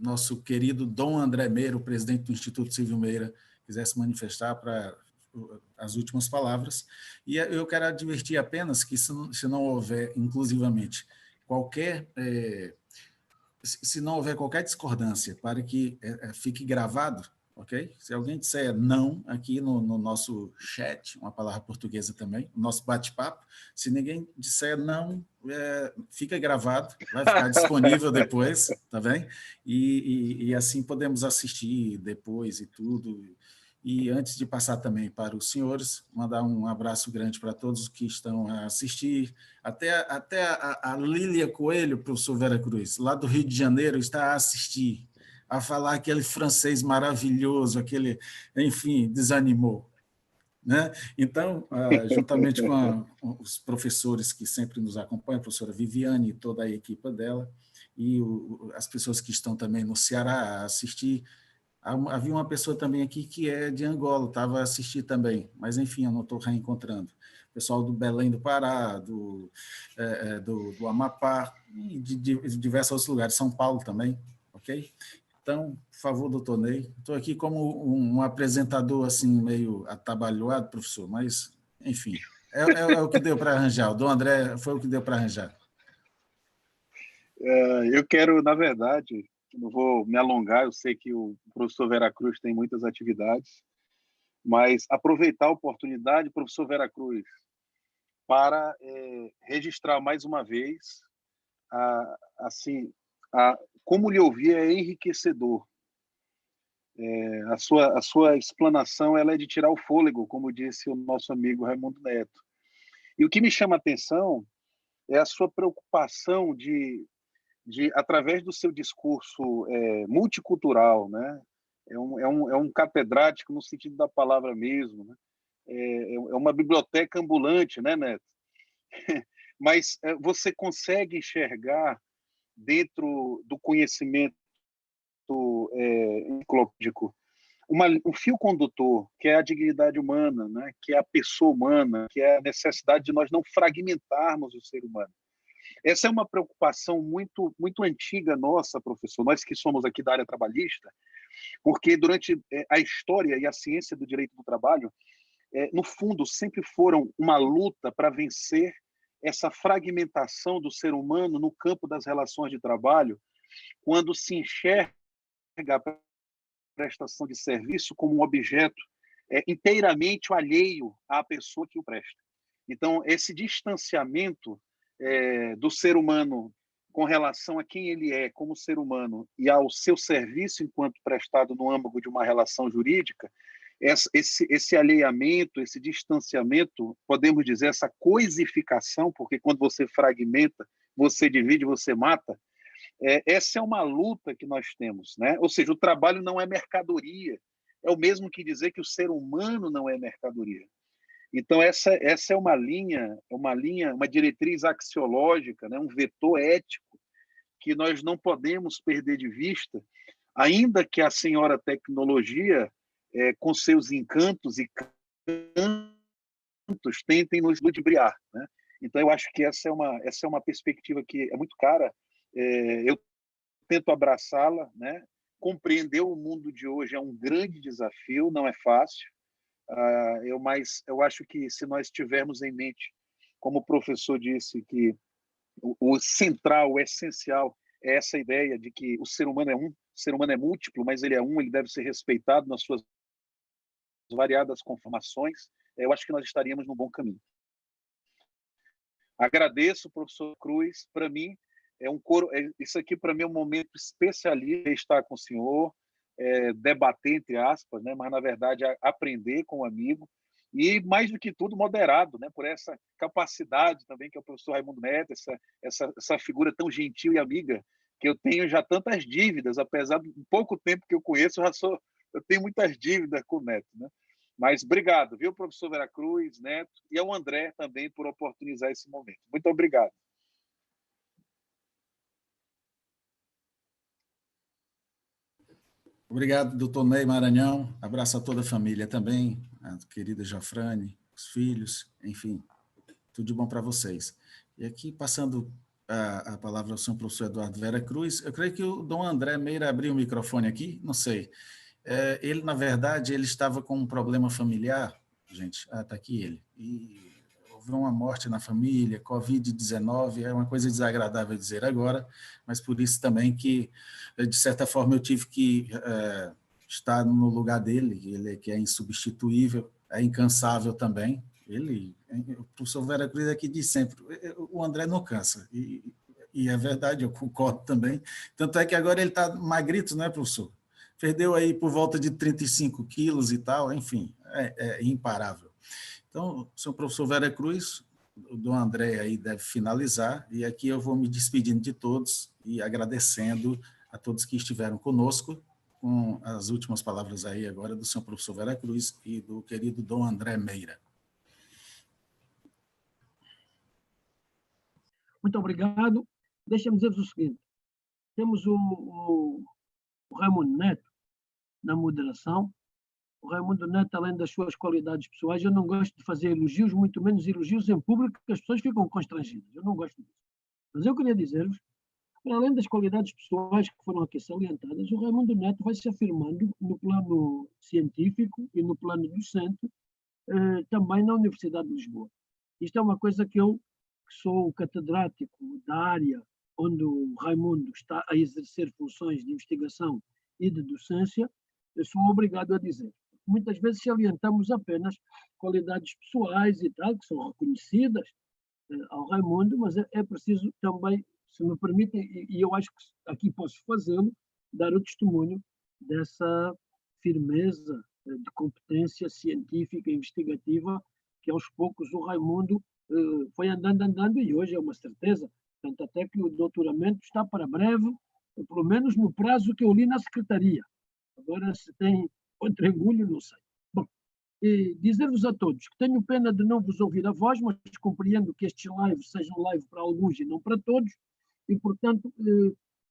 nosso querido Dom André Meira, o presidente do Instituto Silvio Meira, quisesse manifestar para as últimas palavras. E eu quero advertir apenas que, se não houver, inclusivamente, se não houver qualquer discordância, para que fique gravado, ok? Se alguém disser não aqui no nosso chat, uma palavra portuguesa também, o nosso bate-papo, se ninguém disser não, fica gravado, vai ficar disponível depois, tá bem? E assim podemos assistir depois e tudo. E antes de passar também para os senhores, mandar um abraço grande para todos que estão a assistir, até a Lília Coelho, professor Vera Cruz, lá do Rio de Janeiro, está a assistir, a falar aquele francês maravilhoso, enfim, desanimou. Né? Então, juntamente com os professores que sempre nos acompanham, a professora Viviane e toda a equipe dela, e as pessoas que estão também no Ceará a assistir, havia uma pessoa também aqui que é de Angola, estava a assistir também, mas, enfim, eu não estou reencontrando. Pessoal do Belém do Pará, do Amapá, e de diversos outros lugares, São Paulo também, ok? Então, por favor, doutor Ney, estou aqui como um apresentador assim, meio atabalhoado, professor, mas, enfim, é o que deu para arranjar. O Dom André foi o que deu para arranjar. Eu quero, na verdade, não vou me alongar, eu sei que o professor Vera Cruz tem muitas atividades, mas aproveitar a oportunidade, professor Vera Cruz, para registrar mais uma vez, como lhe ouvir é enriquecedor. A sua explanação ela é de tirar o fôlego, como disse o nosso amigo Raimundo Neto. E o que me chama a atenção é a sua preocupação de através do seu discurso multicultural, né? É um catedrático no sentido da palavra mesmo, né? É uma biblioteca ambulante, né, Neto? Mas você consegue enxergar dentro do conhecimento enciclopédico um fio condutor, que é a dignidade humana, né? Que é a pessoa humana, que é a necessidade de nós não fragmentarmos o ser humano. Essa é uma preocupação muito, muito antiga nossa, professor, nós que somos aqui da área trabalhista, porque durante a história e a ciência do direito do trabalho, no fundo, sempre foram uma luta para vencer essa fragmentação do ser humano no campo das relações de trabalho, quando se enxerga a prestação de serviço como um objeto inteiramente alheio à pessoa que o presta. Então, esse distanciamento do ser humano com relação a quem ele é como ser humano e ao seu serviço enquanto prestado no âmbito de uma relação jurídica, esse alheamento, esse distanciamento, podemos dizer, essa coisificação, porque quando você fragmenta, você divide, você mata, essa é uma luta que nós temos, né? Ou seja, o trabalho não é mercadoria, é o mesmo que dizer que o ser humano não é mercadoria. Então, essa é uma linha, uma diretriz axiológica, né? Um vetor ético que nós não podemos perder de vista, ainda que a senhora tecnologia, com seus encantos e cantos, tentem nos ludibriar, né? Então, eu acho que essa é uma perspectiva que é muito cara. Eu tento abraçá-la, né? Compreender o mundo de hoje é um grande desafio, não é fácil. Mas eu acho que se nós tivermos em mente, como o professor disse, que o central, o essencial é essa ideia de que o ser humano é um, ser humano é múltiplo, mas ele é um, ele deve ser respeitado nas suas variadas conformações. Eu acho que nós estaríamos no bom caminho. Agradeço, professor Cruz. Para mim, isso aqui para mim é um momento especialista estar com o senhor, debater, entre aspas, né? Mas, na verdade, aprender com o amigo. E, mais do que tudo, moderado, né? Por essa capacidade também que é o professor Raimundo Neto, essa figura tão gentil e amiga, que eu tenho já tantas dívidas, apesar do pouco tempo que eu conheço, eu tenho muitas dívidas com o Neto, né? Mas obrigado, viu, professor Veracruz, Neto, e ao André também por oportunizar esse momento. Muito obrigado. Obrigado, doutor Ney Maranhão. Abraço a toda a família também, a querida Jafrane, os filhos, enfim, tudo de bom para vocês. E aqui, passando a palavra ao senhor professor Eduardo Veracruz, eu creio que o dom André Meira abriu o microfone aqui, não sei. Ele, na verdade, ele estava com um problema familiar, gente, está aqui ele, e houve uma morte na família, Covid-19, é uma coisa desagradável dizer agora, mas por isso também que, de certa forma, eu tive que estar no lugar dele, ele que é insubstituível, é incansável também, o professor Veracruz aqui diz sempre, o André não cansa, e é verdade, eu concordo também, tanto é que agora ele está magrito, né, professor? Perdeu aí por volta de 35 quilos e tal, enfim, é imparável. Então, o senhor professor Veracruz, o dom André aí deve finalizar, e aqui eu vou me despedindo de todos e agradecendo a todos que estiveram conosco, com as últimas palavras aí agora do senhor professor Veracruz e do querido dom André Meira. Muito obrigado. Deixa-me dizer-vos o seguinte, temos o Raimundo Neto na moderação. O Raimundo Neto, além das suas qualidades pessoais, eu não gosto de fazer elogios, muito menos elogios em público, que as pessoas ficam constrangidas. Eu não gosto disso. Mas eu queria dizer-vos, para além das qualidades pessoais que foram aqui salientadas, o Raimundo Neto vai se afirmando no plano científico e no plano docente, também na Universidade de Lisboa. Isto é uma coisa que eu, que sou catedrático da área onde o Raimundo está a exercer funções de investigação e de docência, eu sou obrigado a dizer. Muitas vezes salientamos apenas qualidades pessoais e tal, que são reconhecidas ao Raimundo, mas é preciso também, se me permitem, e eu acho que aqui posso fazê-lo, dar o testemunho dessa firmeza de competência científica e investigativa que aos poucos o Raimundo foi andando e hoje é uma certeza, tanto até que o doutoramento está para breve, pelo menos no prazo que eu li na secretaria. Agora, se tem contrengulho, não sei. Bom, dizer-vos a todos que tenho pena de não vos ouvir a voz, mas compreendo que estes lives sejam live para alguns e não para todos, e, portanto,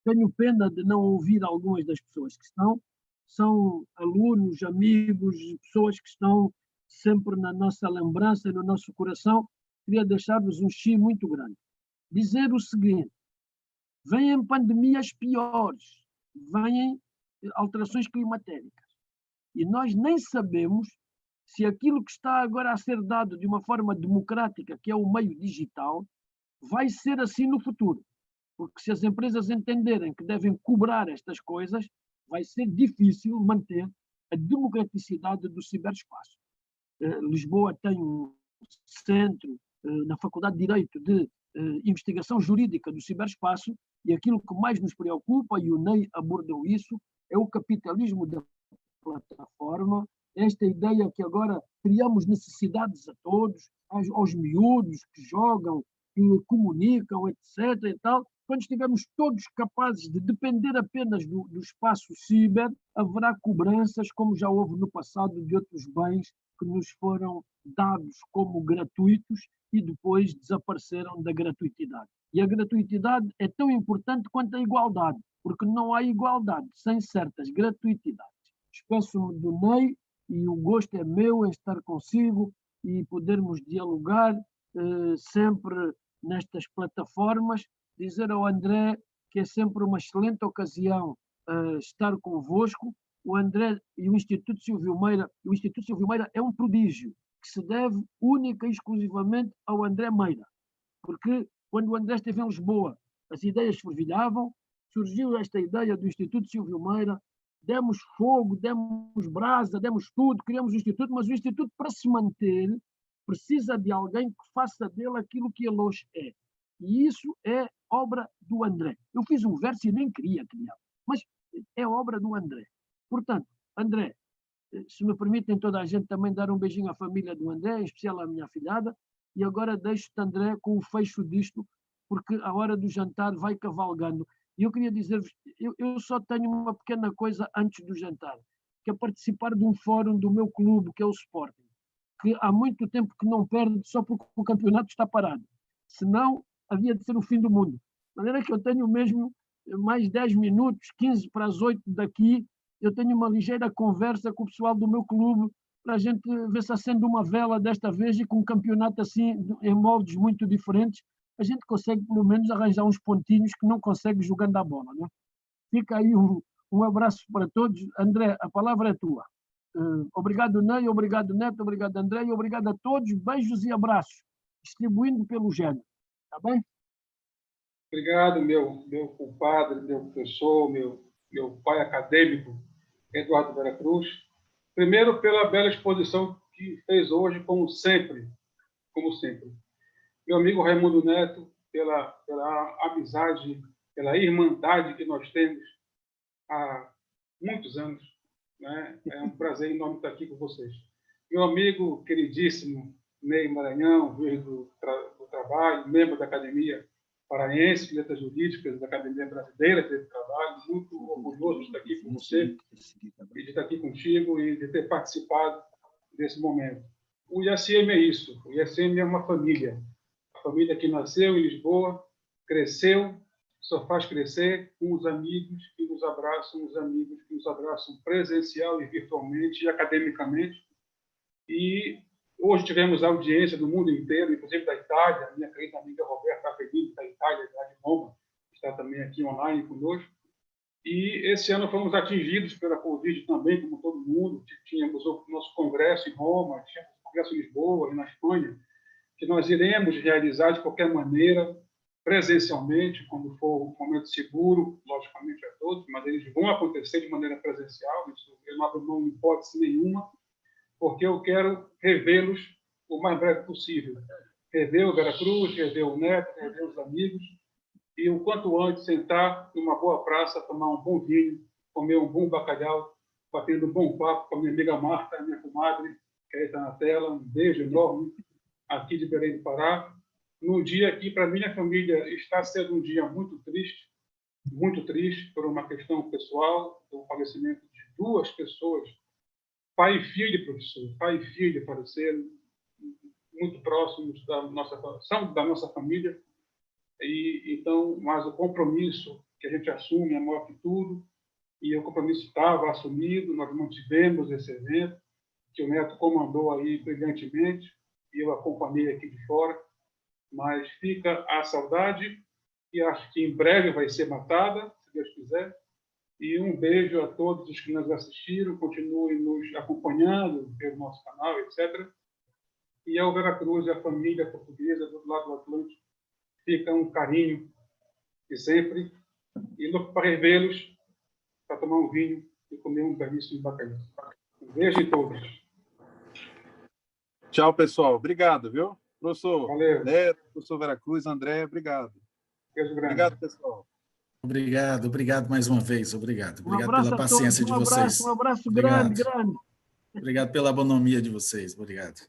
tenho pena de não ouvir algumas das pessoas que estão. São alunos, amigos, pessoas que estão sempre na nossa lembrança e no nosso coração. Queria deixar-vos um xi muito grande. Dizer o seguinte, vêm pandemias piores, vêm alterações climatéricas. E nós nem sabemos se aquilo que está agora a ser dado de uma forma democrática, que é o meio digital, vai ser assim no futuro. Porque se as empresas entenderem que devem cobrar estas coisas, vai ser difícil manter a democraticidade do ciberespaço. Lisboa tem um centro na Faculdade de Direito de investigação jurídica do ciberespaço e aquilo que mais nos preocupa, e o Ney abordou isso, é o capitalismo da plataforma, esta ideia que agora criamos necessidades a todos, aos miúdos que jogam, que comunicam, etc. e tal. Quando estivermos todos capazes de depender apenas do espaço ciber, haverá cobranças, como já houve no passado, de outros bens que nos foram dados como gratuitos e depois desapareceram da gratuitidade. E a gratuitidade é tão importante quanto a igualdade, porque não há igualdade sem certas gratuitidades. Despeço-me do Ney e o gosto é meu em estar consigo e podermos dialogar sempre nestas plataformas. Dizer ao André que é sempre uma excelente ocasião estar convosco. O André e o Instituto Silvio Meira é um prodígio que se deve única e exclusivamente ao André Meira, porque quando o André esteve em Lisboa as ideias fervilhavam, surgiu esta ideia do Instituto Silvio Meira, demos fogo, demos brasa, demos tudo, criamos o Instituto, mas o Instituto, para se manter, precisa de alguém que faça dele aquilo que ele hoje é. E isso é obra do André. Eu fiz um verso e nem queria criar, mas é obra do André. Portanto, André, se me permitem toda a gente também dar um beijinho à família do André, em especial à minha afilhada, e agora deixo-te, André, com o fecho disto, porque a hora do jantar vai cavalgando. E eu queria dizer-vos, eu só tenho uma pequena coisa antes do jantar, que é participar de um fórum do meu clube, que é o Sporting, que há muito tempo que não perde só porque o campeonato está parado. Senão, havia de ser o fim do mundo. De maneira que eu tenho mesmo mais 10 minutos, 15 para as 8 daqui, eu tenho uma ligeira conversa com o pessoal do meu clube para a gente ver se acende uma vela desta vez e com um campeonato assim, em moldes muito diferentes, a gente consegue pelo menos arranjar uns pontinhos que não consegue jogando a bola. Né? Fica aí um abraço para todos. André, a palavra é tua. Obrigado, Ney, obrigado, Neto, obrigado, André, e obrigado a todos. Beijos e abraços, distribuindo pelo género. Tá bem? Obrigado, meu compadre, meu professor, meu pai acadêmico, Eduardo Vera Cruz. Primeiro, pela bela exposição que fez hoje, como sempre. Meu amigo Raimundo Neto, pela amizade, pela irmandade que nós temos há muitos anos. Né? É um prazer enorme estar aqui com vocês. Meu amigo queridíssimo Ney Maranhão, juiz do trabalho, membro da Academia Paraense de Letras Jurídicas, da Academia Brasileira de Trabalho, muito orgulhoso de estar aqui com você, e de estar aqui contigo e de ter participado desse momento. O IACM é isso, o IACM é uma família. A família que nasceu em Lisboa, cresceu, só faz crescer com os amigos que nos abraçam, os amigos que nos abraçam presencial e virtualmente e academicamente. E hoje tivemos audiência do mundo inteiro, inclusive da Itália, a minha querida amiga Roberta Avelino, da Itália, lá de Roma, está também aqui online conosco. E esse ano fomos atingidos pela Covid também, como todo mundo. Tínhamos o nosso congresso em Roma, tínhamos o congresso em Lisboa e na Espanha, que nós iremos realizar de qualquer maneira, presencialmente, quando for um momento seguro, logicamente a todos, mas eles vão acontecer de maneira presencial, isso eu não abro mão em hipótese nenhuma, porque eu quero revê-los o mais breve possível. Rever o Vera Cruz, rever o Neto, rever os amigos, e o quanto antes sentar numa boa praça, tomar um bom vinho, comer um bom bacalhau, batendo um bom papo com a minha amiga Marta, a minha comadre, que aí está na tela, um beijo enorme, aqui de Belém do Pará, num dia que, para minha família, está sendo um dia muito triste, por uma questão pessoal, do falecimento de duas pessoas, pai e filho, professor, pai e filho faleceram, muito próximos são da nossa família, e então, mas o compromisso que a gente assume é maior que tudo, e o compromisso estava assumido, nós mantivemos esse evento, que o Neto comandou aí brilhantemente, e eu acompanhei aqui de fora, mas fica a saudade, e acho que em breve vai ser matada, se Deus quiser. E um beijo a todos os que nos assistiram, continuem nos acompanhando pelo nosso canal, etc. E ao Vera Cruz e a família portuguesa do lado do Atlântico, fica um carinho de sempre, e para revê-los, para tomar um vinho e comer um belíssimo bacalhau. Um beijo em todos. Tchau, pessoal. Obrigado, viu? Professor Valeu. Neto, professor Vera Cruz, André, obrigado. Beijo grande. Obrigado, pessoal. Obrigado mais uma vez, obrigado. Obrigado pela paciência de vocês. Um abraço grande. Obrigado pela bonomia de vocês, obrigado.